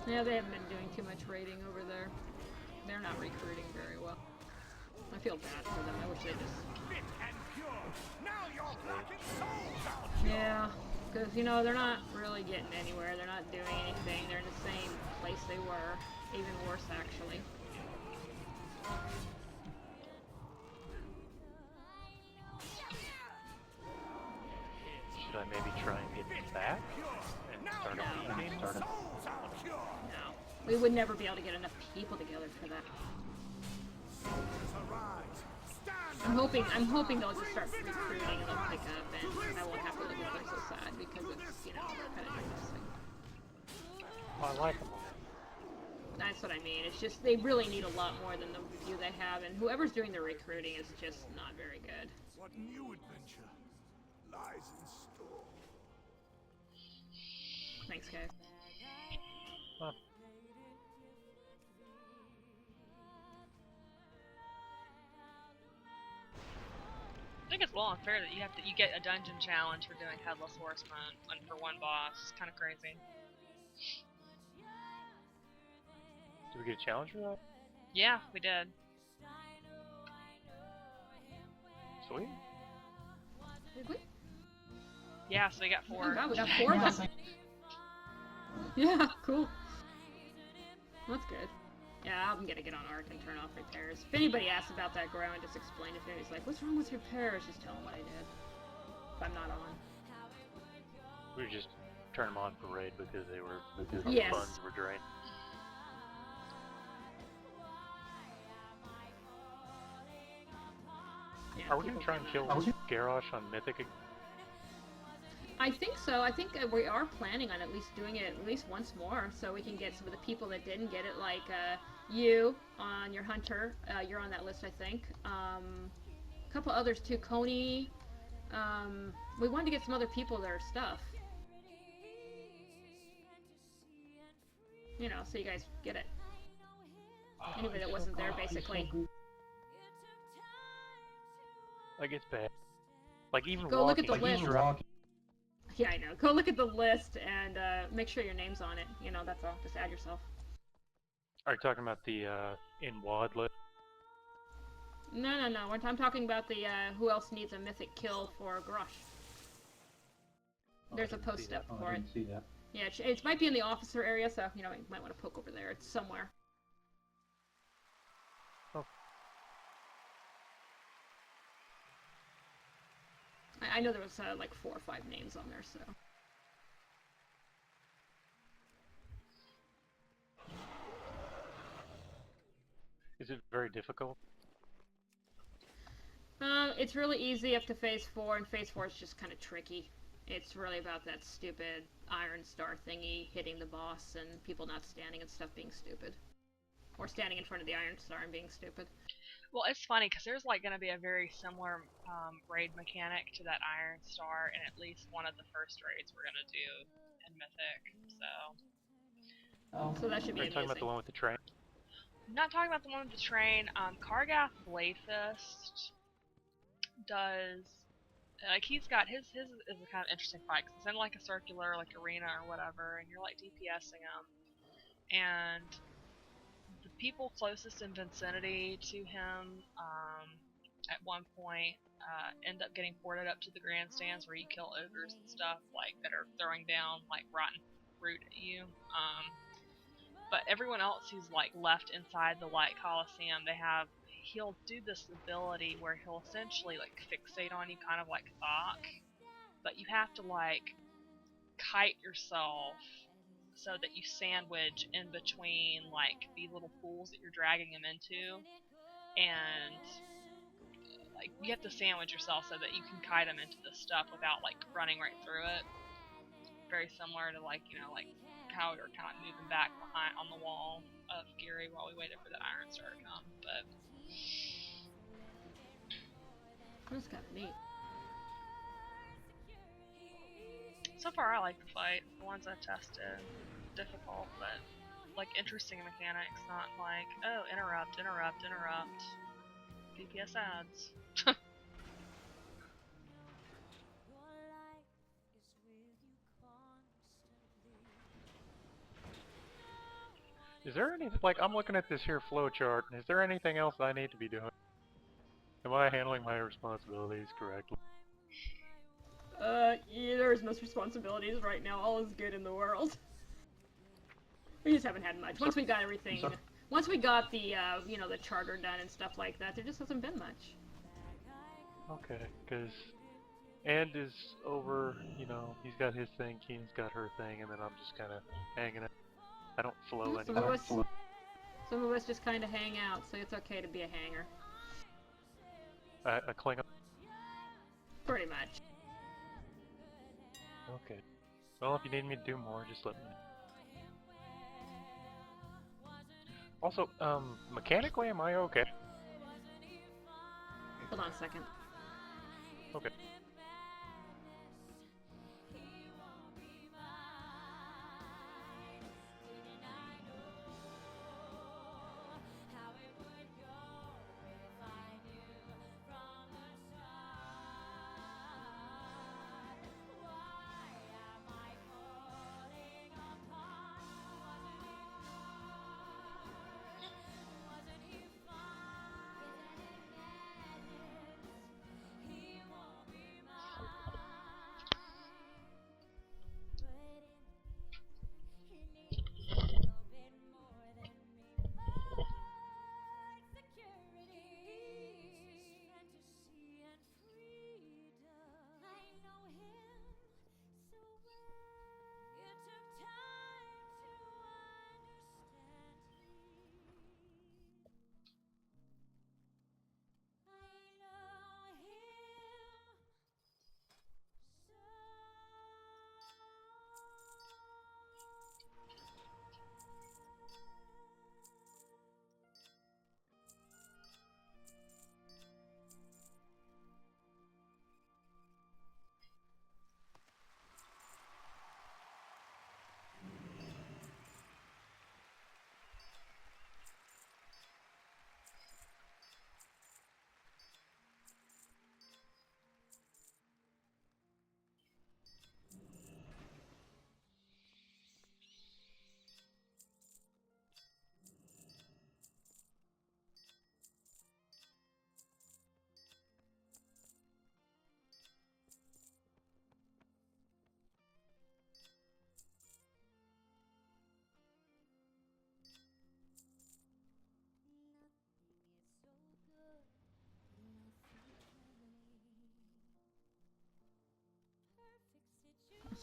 [SPEAKER 1] Yeah, they haven't been doing too much raiding over there. They're not recruiting very well. I feel bad for them. I wish they just...
[SPEAKER 5] Fit and pure. Now your blackened souls out.
[SPEAKER 1] Yeah, because, they're not really getting anywhere. They're not doing anything. They're in the same place they were. Even worse, actually.
[SPEAKER 2] Should I maybe try and get back and start
[SPEAKER 5] Souls are pure.
[SPEAKER 1] No. We would never be able to get enough people together for that.
[SPEAKER 5] Soldiers arise. Stand
[SPEAKER 1] I'm hoping they'll just start recruiting and they'll pick up, and I won't have to look at them so sad because it's, they're kind of depressing.
[SPEAKER 2] Oh, I like them.
[SPEAKER 1] That's what I mean. It's just they really need a lot more than the few they have, and whoever's doing the recruiting is just not very good.
[SPEAKER 5] what new adventure lies in store.
[SPEAKER 1] Thanks, guys.
[SPEAKER 2] Huh.
[SPEAKER 4] I think it's a little unfair that you get a dungeon challenge for doing Headless Horseman and for one boss. It's kind of crazy.
[SPEAKER 2] Did we get a challenge for that?
[SPEAKER 4] Yeah, we did.
[SPEAKER 2] Sweet.
[SPEAKER 1] Did we?
[SPEAKER 4] Yeah, so we got
[SPEAKER 1] Oh
[SPEAKER 4] 4.
[SPEAKER 1] god, we got 4 of them. Yeah, cool. That's good. Yeah, I'm gonna get on Arc and turn off repairs. If anybody asks about that ground, just explain it to me. It's like, what's wrong with repairs? Just tell them what I did. If I'm not on.
[SPEAKER 2] We just turn them on for raid because our
[SPEAKER 1] Yes.
[SPEAKER 2] funds were drained.
[SPEAKER 1] Yeah,
[SPEAKER 2] Are we
[SPEAKER 1] people
[SPEAKER 2] gonna try and
[SPEAKER 1] can,
[SPEAKER 2] kill Garrosh on Mythic?
[SPEAKER 1] I think so. I think we are planning on at least doing it at least once more, so we can get some of the people that didn't get it, like you on your hunter. You're on that list, I think. A couple others too. Coney. We wanted to get some other people their stuff. You know, so you guys get it. Anybody that wasn't there, basically.
[SPEAKER 2] Like, it's bad. Like, even
[SPEAKER 1] Go look at
[SPEAKER 2] walking,
[SPEAKER 1] the list.
[SPEAKER 2] drop-
[SPEAKER 1] Yeah, I know. Go look at the list and make sure your name's on it. You know, that's all. Just add yourself.
[SPEAKER 2] Are you talking about the in WAD list?
[SPEAKER 1] No. I'm talking about the who else needs a mythic kill for Grush. There's a post up for it.
[SPEAKER 8] See that.
[SPEAKER 1] Yeah, it might be in the officer area, so you know you might want to poke over there. It's somewhere.
[SPEAKER 2] Oh.
[SPEAKER 1] I know there was like 4 or 5 names on there, so.
[SPEAKER 2] Is it very difficult?
[SPEAKER 1] It's really easy up to phase 4, and phase 4 is just kind of tricky. It's really about that stupid Iron Star thingy hitting the boss and people not standing and stuff being stupid. Or standing in front of the Iron Star and being stupid.
[SPEAKER 4] Well, it's funny because there's like going to be a very similar raid mechanic to that Iron Star in at least one of the first raids we're going to do in Mythic. So
[SPEAKER 1] So that should
[SPEAKER 2] Are
[SPEAKER 1] be
[SPEAKER 2] you talking about the
[SPEAKER 1] amazing.
[SPEAKER 2] one with the train?
[SPEAKER 4] I'm not talking about the one with the train. Kargath Blayfist does like he's got his is a kind of interesting fight because it's in like a circular like arena or whatever, and you're like DPSing him, and the people closest in vicinity to him at one point end up getting ported up to the grandstands where you kill ogres and stuff like that are throwing down like rotten fruit at you. But everyone else who's like left inside the Light Coliseum, he'll do this ability where he'll essentially like fixate on you, kind of like Thok, but you have to like kite yourself so that you sandwich in between like the little pools that you're dragging him into, and like you have to sandwich yourself so that you can kite him into the stuff without like running right through it. Very similar to like, you know, like how we were kind of moving back behind on the wall of Geary while we waited for the Iron Star to come, but
[SPEAKER 1] That's kind of neat.
[SPEAKER 4] so far I like the fight. The ones I've tested, difficult, but like interesting mechanics, not like, oh, interrupt, DPS ads.
[SPEAKER 2] Is there any, like, I'm looking at this here flow chart, and is there anything else I need to be doing? Am I handling my responsibilities correctly?
[SPEAKER 1] Yeah, there's no responsibilities right now. All is good in the world. We just haven't had much. Once we got everything, once we got the, you know, the charter done and stuff like that, there just hasn't been much.
[SPEAKER 2] Okay, because And is over, you know, he's got his thing, Keen's got her thing, and then I'm just kind of hanging out. I don't flow
[SPEAKER 1] Some
[SPEAKER 2] anymore.
[SPEAKER 1] some of us just kind of hang out, so it's okay to be a hanger.
[SPEAKER 2] A Klingon.
[SPEAKER 1] Pretty much.
[SPEAKER 2] Okay. Well, if you need me to do more, just let me know. Also, mechanically, am I okay?
[SPEAKER 1] Hold on a second.
[SPEAKER 2] Okay.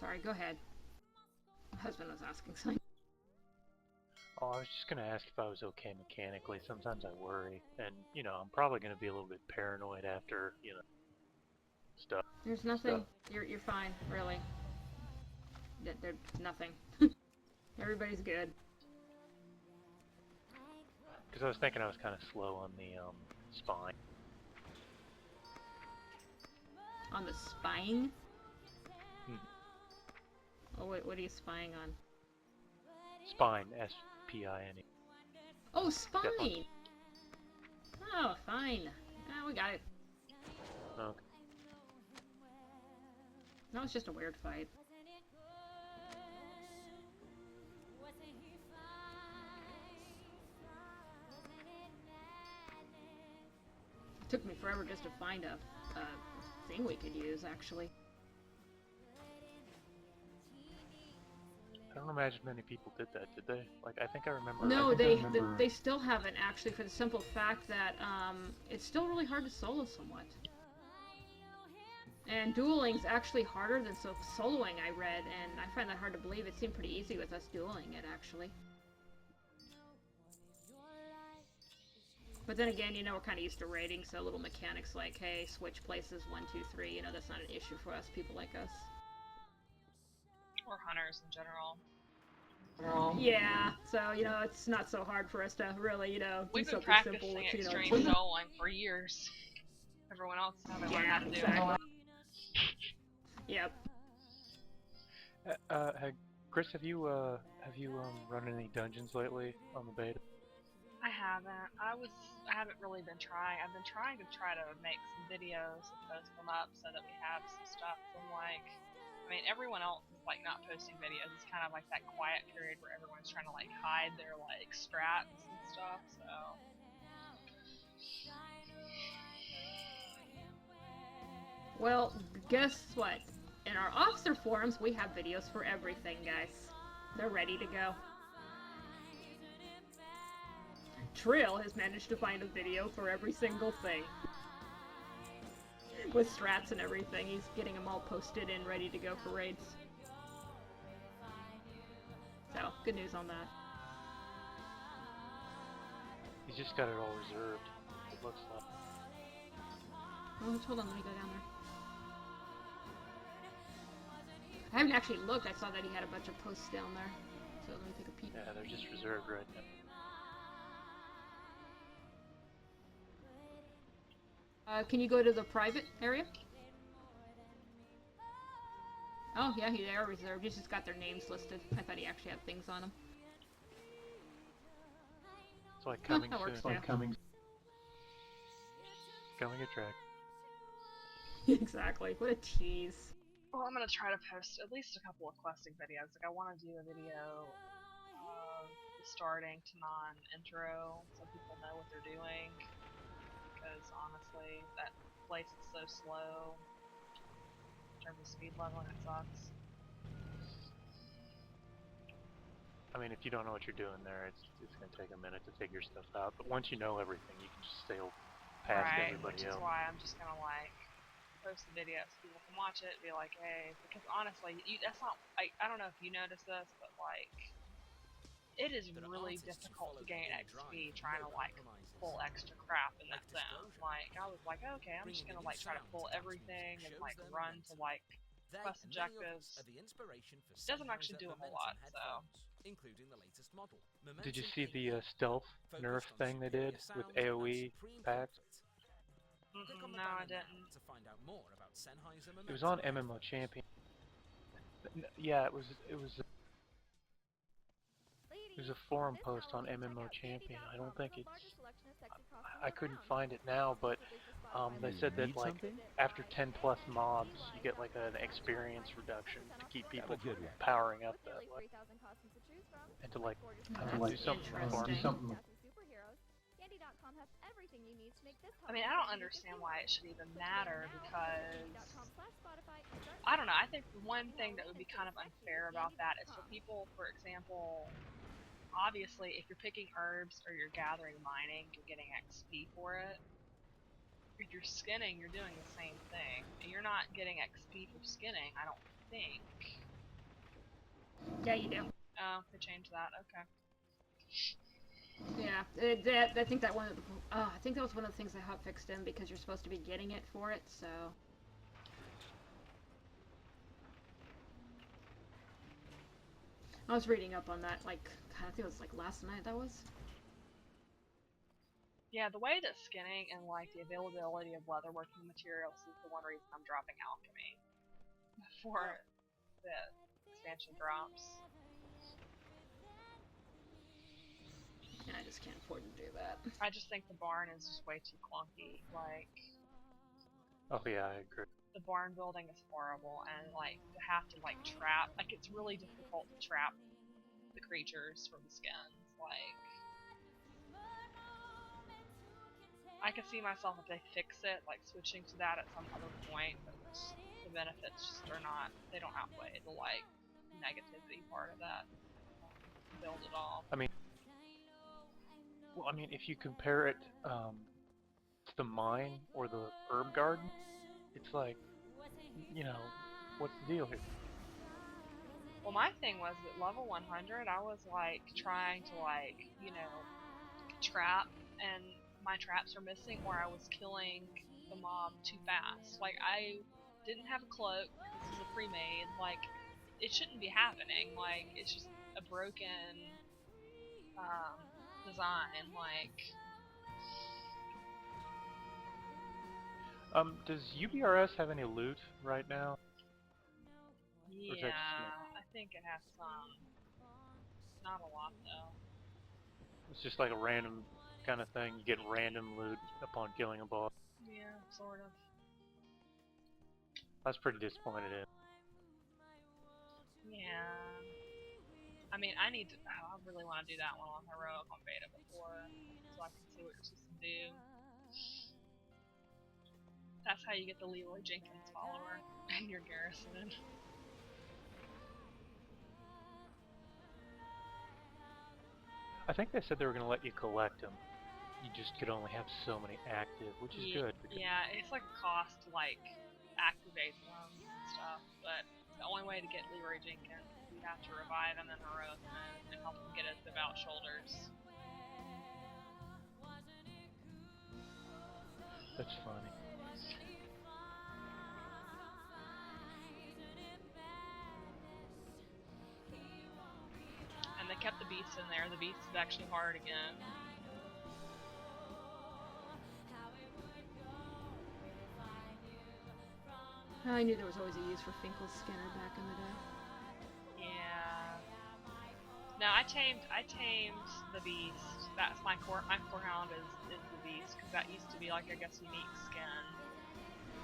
[SPEAKER 1] Sorry, go ahead. My husband was asking something.
[SPEAKER 2] Oh, I was just gonna ask if I was okay mechanically. Sometimes I worry, and you know, I'm probably gonna be a little bit paranoid after, you know, stuff.
[SPEAKER 1] There's nothing. You're fine, really. There's nothing. Everybody's good.
[SPEAKER 2] Because I was thinking I was kind of slow on the spine.
[SPEAKER 1] On the spine?
[SPEAKER 2] Hmm.
[SPEAKER 1] Oh, wait, what are you spying on?
[SPEAKER 2] Spine, S-P-I-N-E.
[SPEAKER 1] Oh, spine!
[SPEAKER 2] Definitely.
[SPEAKER 1] Oh, fine. Ah, we got it.
[SPEAKER 2] Okay.
[SPEAKER 1] That was just a weird fight. It took me forever just to find a thing we could use, actually.
[SPEAKER 2] I don't imagine many people did that, did they? Like, I think I remember...
[SPEAKER 1] No, they still haven't, actually, for the simple fact that it's still really hard to solo somewhat. And dueling's actually harder than soloing, I read, and I find that hard to believe. It seemed pretty easy with us dueling it, actually. But then again, you know, we're kind of used to raiding, so little mechanics like, hey, switch places 1, 2, 3, you know, that's not an issue for us, people like us.
[SPEAKER 4] Or hunters in general.
[SPEAKER 1] Yeah, so, you know, it's not so hard for us to really, you know,
[SPEAKER 4] We've
[SPEAKER 1] do
[SPEAKER 4] been
[SPEAKER 1] something simple
[SPEAKER 4] practicing
[SPEAKER 1] with, you know...
[SPEAKER 4] extreme soloing for years. Everyone else hasn't learned how to do
[SPEAKER 1] exactly.
[SPEAKER 4] it.
[SPEAKER 1] Yep.
[SPEAKER 2] Chris, have you run any dungeons lately on the beta?
[SPEAKER 4] I haven't. I haven't really been trying. I've been trying to make some videos and post them up so that we have some stuff from like, I mean, everyone else is like not posting videos. It's kind of like that quiet period where everyone's trying to like hide their like strats and stuff, so.
[SPEAKER 1] Well, guess what? In our officer forums, we have videos for everything, guys. They're ready to go. Trill has managed to find a video for every single thing. With strats and everything, he's getting them all posted and ready to go for raids. So, good news on that.
[SPEAKER 2] He's just got it all reserved, it looks like.
[SPEAKER 1] Oh, hold on, let me go down there. I haven't actually looked, I saw that he had a bunch of posts down there. So let me take a peek.
[SPEAKER 2] Yeah, they're just reserved right now.
[SPEAKER 1] Can you go to the private area? Oh, yeah, they are reserved. He's just got their names listed. I thought he actually had things on them.
[SPEAKER 2] It's like coming
[SPEAKER 1] that
[SPEAKER 2] soon.
[SPEAKER 1] works, yeah.
[SPEAKER 2] Coming a track.
[SPEAKER 1] Exactly. What a tease.
[SPEAKER 4] Well, I'm gonna try to post at least a couple of questing videos. Like, I want to do a video of the starting to non-intro so people know what they're doing. Because honestly, that place is so slow in terms of speed level, and it sucks.
[SPEAKER 2] I mean, if you don't know what you're doing there, it's gonna take a minute to figure stuff out. But once you know everything, you can just sail past everybody
[SPEAKER 4] Which
[SPEAKER 2] else.
[SPEAKER 4] is why I'm just gonna like post the video so people can watch it and be like, hey, because honestly, that's not, I don't know if you noticed this, but like, it is really difficult to gain XP trying to like pull extra crap in that zone. Like, I was like, okay, I'm just gonna like try to pull everything and like run to like quest objectives. It doesn't actually do a whole lot, so.
[SPEAKER 2] Did you see the stealth nerf thing they did with AoE packs?
[SPEAKER 4] No, I didn't.
[SPEAKER 2] It was on MMO Champion. Yeah, it was a forum post on MMO Champion. I don't think it's... I couldn't find it now, but they said that like after 10 plus mobs, you get like an experience reduction to keep people from powering up that way. And to like, do something for them.
[SPEAKER 4] I mean, I don't understand why it should even matter, because I don't know, I think one thing that would be kind of unfair about that is for people, for example, obviously if you're picking herbs or you're gathering mining, you're getting XP for it. If you're skinning, you're doing the same thing. And you're not getting XP for skinning, I don't think.
[SPEAKER 1] Yeah, you do.
[SPEAKER 4] Oh, they changed that. Okay.
[SPEAKER 1] Yeah, I think that one of the, I think that was one of the things they hot fixed in because you're supposed to be getting it for it. So. I was reading up on that, like, I think it was like last night. That was.
[SPEAKER 4] Yeah, the way that skinning and like the availability of leatherworking materials is the one reason I'm dropping alchemy before the expansion drops.
[SPEAKER 1] Yeah, I just can't afford to do that.
[SPEAKER 4] I just think the barn is just way too clunky. Like,
[SPEAKER 2] Oh yeah, I agree.
[SPEAKER 4] the barn building is horrible, and like to have to like trap, like it's really difficult to trap the creatures from the skins. Like, I can see myself if they fix it, like switching to that at some other point, but the benefits just are not, they don't outweigh the like negativity part of that build at all.
[SPEAKER 2] I mean, well, I mean, if you compare it to the mine or the herb garden, it's like, you know, what's the deal here?
[SPEAKER 4] Well, my thing was at level 100, I was like trying to like, you know, trap, and my traps are missing where I was killing the mob too fast. Like, I didn't have a cloak, this is a pre-made, like, it shouldn't be happening. Like, it's just a broken design, like...
[SPEAKER 2] Does UBRS have any loot right now? Or is that just me?
[SPEAKER 4] Yeah, I think it has some. Not a lot, though.
[SPEAKER 2] It's just like a random kind of thing. You get random loot upon killing a boss.
[SPEAKER 4] Yeah, sort of.
[SPEAKER 2] I was pretty disappointed in it.
[SPEAKER 4] Yeah. I mean, I really want to do that one on Heroic on beta before, so I can see what you're supposed to do. That's how you get the Leroy Jenkins follower and your garrison.
[SPEAKER 2] I think they said they were going to let you collect them. You just could only have so many active, which is good.
[SPEAKER 4] Yeah, it's like a cost to like activate them and stuff, but the only way to get Leroy Jenkins is you have to revive him in Heroic and help him get his devout shoulders.
[SPEAKER 2] That's funny.
[SPEAKER 4] And they kept the beast in there. The beast is actually hard again.
[SPEAKER 1] I knew there was always a use for Finkel Skinner back in the day.
[SPEAKER 4] Yeah. No, I tamed the beast. That's my core hound is the beast, because that used to be like, I guess, unique skin.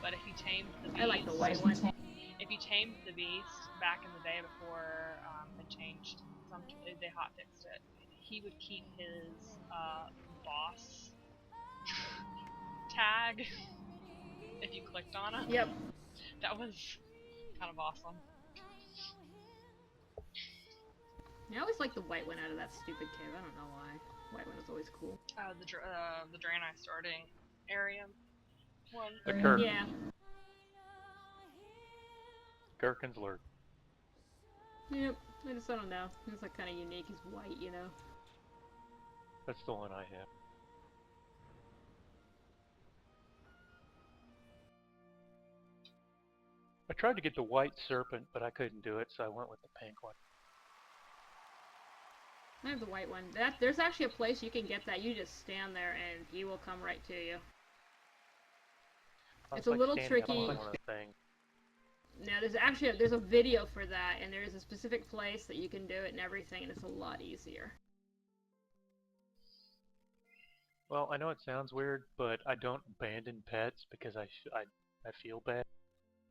[SPEAKER 4] But if you tamed the beast,
[SPEAKER 1] I like the white one.
[SPEAKER 4] If you tamed the beast back in the day before they changed they hotfixed it, he would keep his boss tag if you clicked on it.
[SPEAKER 1] Yep.
[SPEAKER 4] That was kind of awesome.
[SPEAKER 1] I always like the white one out of that stupid cave. I don't know why. White one was always cool.
[SPEAKER 4] The Draenei starting area one.
[SPEAKER 2] The Gherkin.
[SPEAKER 1] Yeah.
[SPEAKER 2] Gherkin's lurk.
[SPEAKER 1] Yep. I don't know. It's like kind of unique. He's white, you know.
[SPEAKER 2] That's the one I have. I tried to get the white serpent, but I couldn't do it, so I went with the pink one.
[SPEAKER 1] I have the white one. There's actually a place you can get that. You just stand there and he will come right to you. It's a little tricky. Now there's a video for that, and there's a specific place that you can do it and everything, and it's a lot easier.
[SPEAKER 2] Well, I know it sounds weird, but I don't abandon pets because I feel bad.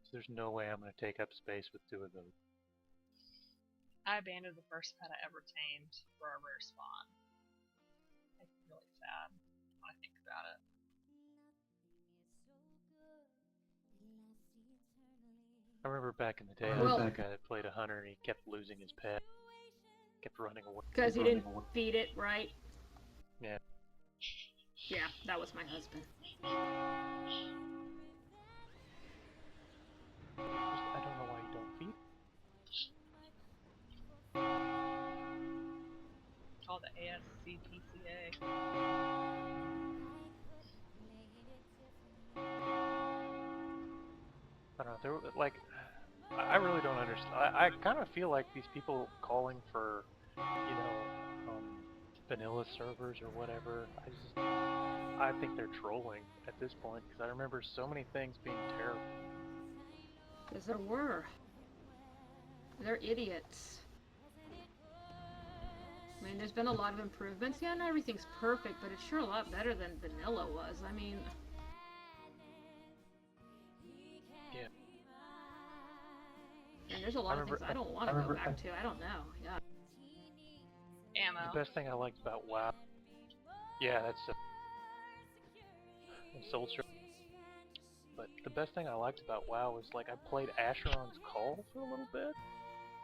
[SPEAKER 2] So there's no way I'm going to take up space with two of those.
[SPEAKER 4] I abandoned the first pet I ever tamed for a rare spawn. It's really sad when I think about it.
[SPEAKER 2] I remember back in the day, I
[SPEAKER 1] Well,
[SPEAKER 2] was that guy that played a hunter and he kept losing his pet. Kept running away.
[SPEAKER 1] Because he didn't feed it right.
[SPEAKER 2] Yeah.
[SPEAKER 1] Yeah, that was my husband.
[SPEAKER 2] I don't know why you don't feed.
[SPEAKER 4] call the ASCPCA.
[SPEAKER 2] I don't know. There, like, I really don't understand. I kind of feel like these people calling for, vanilla servers or whatever. I think they're trolling at this point because I remember so many things being terrible.
[SPEAKER 1] Because there were. They're idiots. I mean, there's been a lot of improvements. Yeah, not everything's perfect, but it's sure a lot better than vanilla was. I mean...
[SPEAKER 2] Yeah.
[SPEAKER 1] And there's a lot of things I don't want to go back to. I don't know. Yeah.
[SPEAKER 4] Ammo.
[SPEAKER 2] The best thing I liked about WoW... Yeah, that's Soldier. But the best thing I liked about WoW was, like, I played Asheron's Call for a little bit.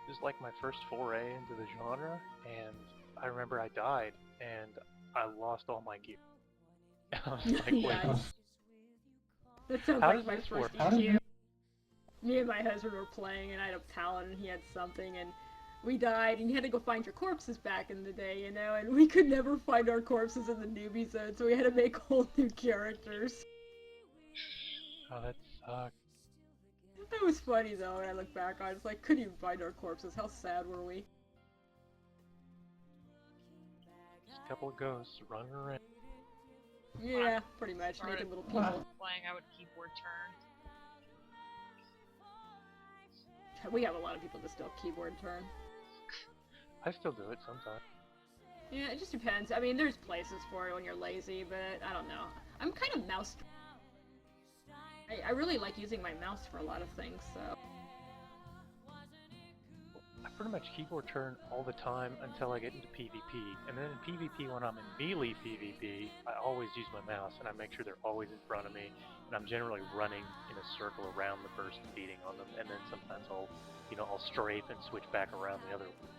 [SPEAKER 2] It was like my first foray into the genre, and I remember I died, and I lost all my gear. I was like, wait,
[SPEAKER 1] Nice. That sounds
[SPEAKER 2] how
[SPEAKER 1] like
[SPEAKER 2] does
[SPEAKER 1] my
[SPEAKER 2] this
[SPEAKER 1] first
[SPEAKER 2] work?
[SPEAKER 1] EQ. Me and my husband were playing, and I had a paladin, and he had something, and we died, and you had to go find your corpses back in the day, you know, and we could never find our corpses in the newbie zone, so we had to make whole new characters.
[SPEAKER 2] Oh, that sucked.
[SPEAKER 1] That was funny, though, when I look back on it. It's like, couldn't even find our corpses. How sad were we?
[SPEAKER 2] Just a couple of ghosts running around.
[SPEAKER 1] Yeah, pretty much.
[SPEAKER 4] Started
[SPEAKER 1] Naked little people.
[SPEAKER 4] Playing, I would keyboard turn.
[SPEAKER 1] We have a lot of people that still keyboard turn.
[SPEAKER 2] I still do it sometimes.
[SPEAKER 1] Yeah, it just depends. I mean, there's places for it when you're lazy, but I don't know. I'm kind of mouse... I really like using my mouse for a lot of things, so...
[SPEAKER 2] I pretty much keyboard turn all the time until I get into PvP. And then in PvP, when I'm in melee PvP, I always use my mouse, and I make sure they're always in front of me. And I'm generally running in a circle around the person, beating on them, and then sometimes I'll strafe and switch back around the other way.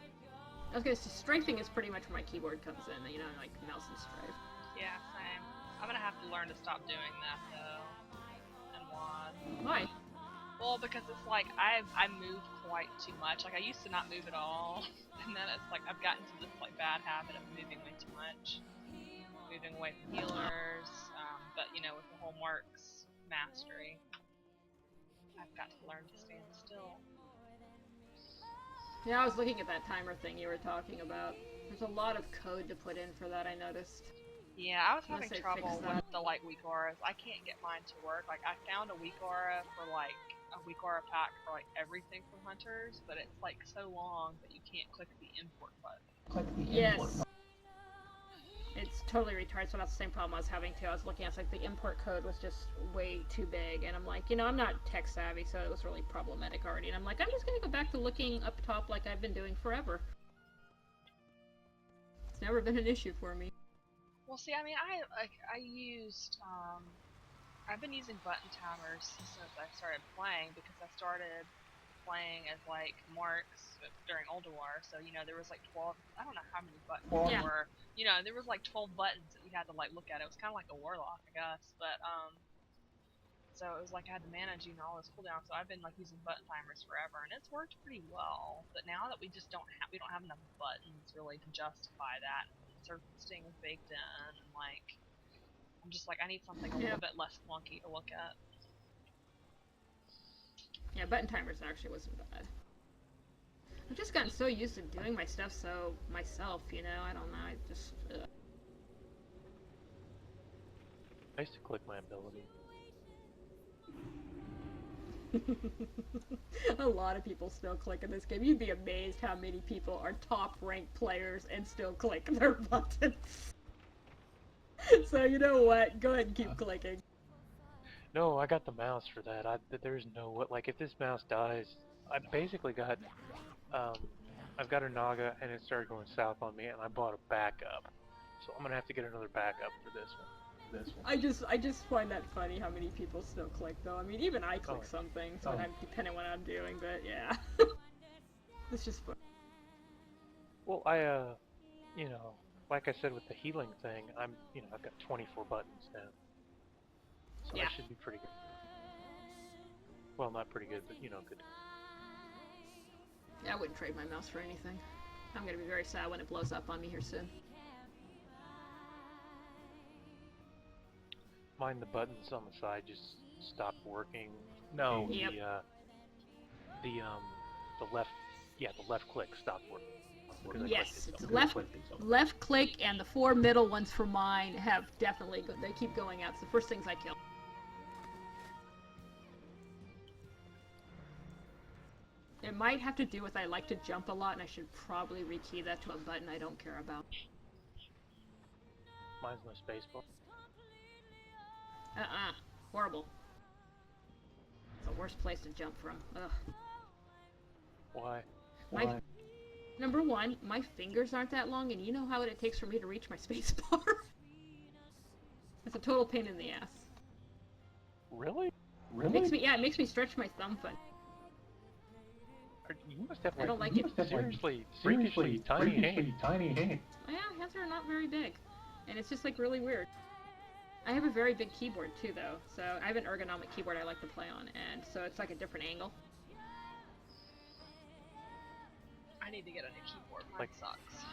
[SPEAKER 1] I was gonna say, strafing is pretty much where my keyboard comes in, you know, like mouse and strafe.
[SPEAKER 4] Yeah, same. I'm gonna have to learn to stop doing that though. And WoD.
[SPEAKER 1] Why?
[SPEAKER 4] Well, because it's like I move quite too much. Like I used to not move at all, and then it's like I've gotten to this like bad habit of moving way too much, moving away from healers. But you know, with the whole Marks mastery, I've got to learn to stand still.
[SPEAKER 1] Yeah, I was looking at that timer thing you were talking about. There's a lot of code to put in for that, I noticed.
[SPEAKER 4] Yeah, I was having
[SPEAKER 1] Unless they
[SPEAKER 4] trouble
[SPEAKER 1] fix
[SPEAKER 4] with
[SPEAKER 1] that.
[SPEAKER 4] the like weak auras. I can't get mine to work. Like I found a weak aura for like a weak aura pack for like everything for hunters, but it's like so long that you can't click the import button.
[SPEAKER 1] Yes. It's totally retarded, so that's the same problem I was having too. I was looking at like the import code was just way too big, and I'm like, you know, I'm not tech savvy, so it was really problematic already. And I'm like, I'm just gonna go back to looking up top like I've been doing forever. It's never been an issue for me.
[SPEAKER 4] Well, see, I mean, I've been using button timers since I started playing because I started playing as like Marks during Ulduar, so you know there was like 12. I don't know how many buttons there were. You know, there was like 12 buttons that you had to like look at. It was kind of like a warlock, I guess, but so it was like I had to manage all this cooldowns. So I've been like using button timers forever, and it's worked pretty well. But now that we don't have enough buttons really to justify that. Sting is baked in, and like I'm just like I need something a little bit less clunky to look at.
[SPEAKER 1] Yeah, button timers actually wasn't bad. I've just gotten so used to doing my stuff so myself, you know, I don't know, I just...
[SPEAKER 2] I used to click my ability.
[SPEAKER 1] A lot of people still click in this game. You'd be amazed how many people are top-ranked players and still click their buttons. So you know what? Go ahead and keep clicking.
[SPEAKER 2] No, I got the mouse for that. There's no like if this mouse dies, I basically got I've got a Naga and it started going south on me, and I bought a backup. So I'm gonna have to get another backup for this one.
[SPEAKER 1] I just find that funny how many people still click though. I mean, even I click something, so I'm depending on what I'm doing, but yeah. It's just fun.
[SPEAKER 2] Well, you know, like I said with the healing thing, I've got 24 buttons now. So
[SPEAKER 1] Yeah.
[SPEAKER 2] I should be pretty good. Well, not pretty good, but you know, good.
[SPEAKER 1] Yeah, I wouldn't trade my mouse for anything. I'm gonna be very sad when it blows up on me here soon.
[SPEAKER 2] Mine, the buttons on the side just stopped working. No,
[SPEAKER 1] Yep.
[SPEAKER 2] the left, yeah, the left click stopped working. Because I
[SPEAKER 1] Yes,
[SPEAKER 2] clicked it
[SPEAKER 1] it's
[SPEAKER 2] somewhere.
[SPEAKER 1] left click, and the 4 middle ones for mine have definitely they keep going out. It's the first things I kill. It might have to do with I like to jump a lot, and I should probably rekey that to a button I don't care about.
[SPEAKER 2] Mine's my spacebar.
[SPEAKER 1] Horrible. It's the worst place to jump from. Ugh.
[SPEAKER 2] Why?
[SPEAKER 1] Number one, my fingers aren't that long, and you know how it takes for me to reach my space bar? It's a total pain in the ass.
[SPEAKER 2] Really?
[SPEAKER 1] It makes me stretch my thumb foot.
[SPEAKER 2] You must have
[SPEAKER 1] I don't like it.
[SPEAKER 2] seriously tiny hands.
[SPEAKER 1] Yeah, hands are not very big. And it's just like really weird. I have a very big keyboard too though, so I have an ergonomic keyboard I like to play on, and so it's like a different angle.
[SPEAKER 4] I need to get a new keyboard. Mine sucks.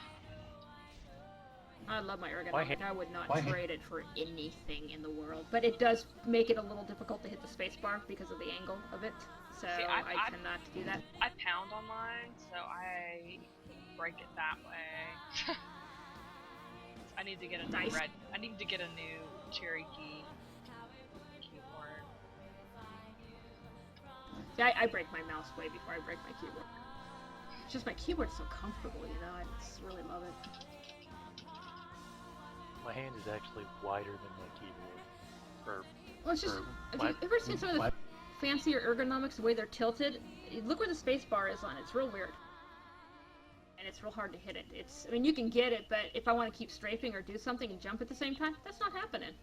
[SPEAKER 1] I love my ergonomic. I would not trade it for anything in the world. But it does make it a little difficult to hit the spacebar because of the angle of it. So
[SPEAKER 4] See,
[SPEAKER 1] I cannot do that.
[SPEAKER 4] I pound on mine, so I break it that way. I need to get a new
[SPEAKER 1] Nice.
[SPEAKER 4] I need to get a new Cherokee keyboard.
[SPEAKER 1] See, I break my mouse way before I break my keyboard. It's just my keyboard's so comfortable, you know. I just really love it.
[SPEAKER 2] My hand is actually wider than my keyboard.
[SPEAKER 1] Well, it's just.
[SPEAKER 2] Or
[SPEAKER 1] Have
[SPEAKER 2] my-
[SPEAKER 1] you ever seen some of the fancier ergonomics, the way they're tilted? Look where the space bar is on. It's real weird. And it's real hard to hit it. I mean, you can get it, but if I want to keep strafing or do something and jump at the same time, that's not happening.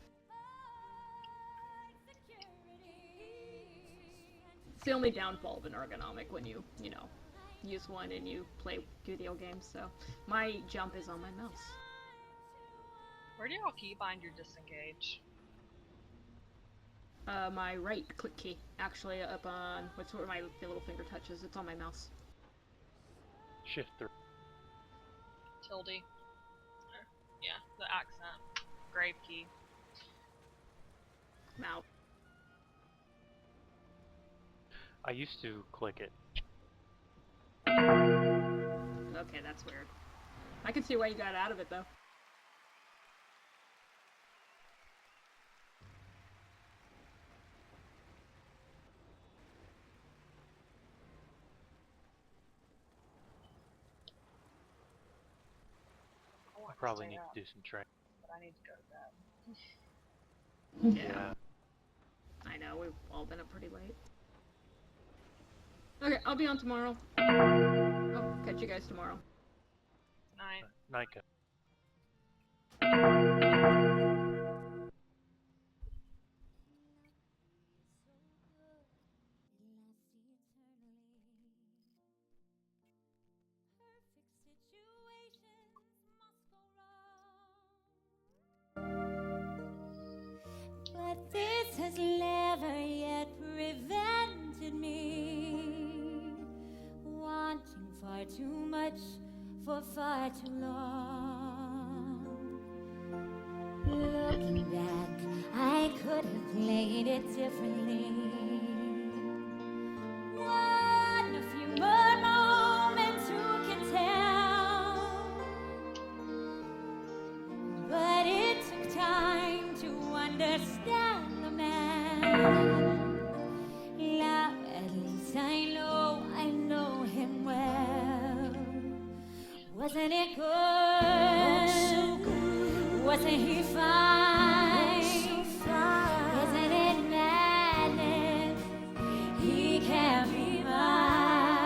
[SPEAKER 1] It's the only downfall of an ergonomic when you know, use one and you play video games, so my jump is on my mouse.
[SPEAKER 4] Where do y'all keybind your disengage?
[SPEAKER 1] My right click key, actually up on, what's where my little finger touches, it's on my mouse.
[SPEAKER 2] Shift 3.
[SPEAKER 4] Tilde. Yeah, the accent. Grave key.
[SPEAKER 1] Mouse.
[SPEAKER 2] I used to click it.
[SPEAKER 1] Okay, that's weird. I can see why you got out of it, though.
[SPEAKER 2] I probably need to do some training.
[SPEAKER 4] But I need to go to bed.
[SPEAKER 1] Yeah. I know, we've all been up pretty late. Okay, I'll be on tomorrow. I'll catch you guys tomorrow.
[SPEAKER 4] Night.
[SPEAKER 2] Nika.
[SPEAKER 8] But this has never yet prevented me wanting far too much for far too long. Looking back, I could have played it differently. Won a few more moments, who can tell? But it took time to understand the man. Now at least I know him well. Wasn't it good? Oh, so good. Wasn't he fine? Oh, so fine. Isn't it madness? He can't be mine.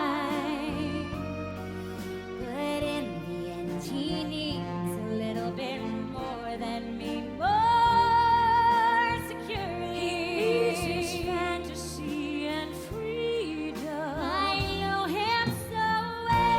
[SPEAKER 8] But in the end, he needs a little bit more than me. More security. He's his fantasy and freedom. I know him so well.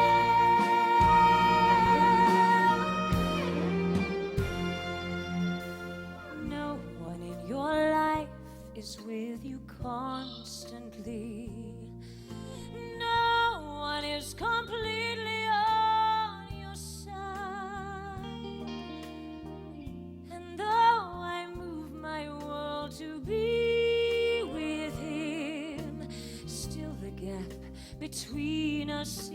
[SPEAKER 8] between us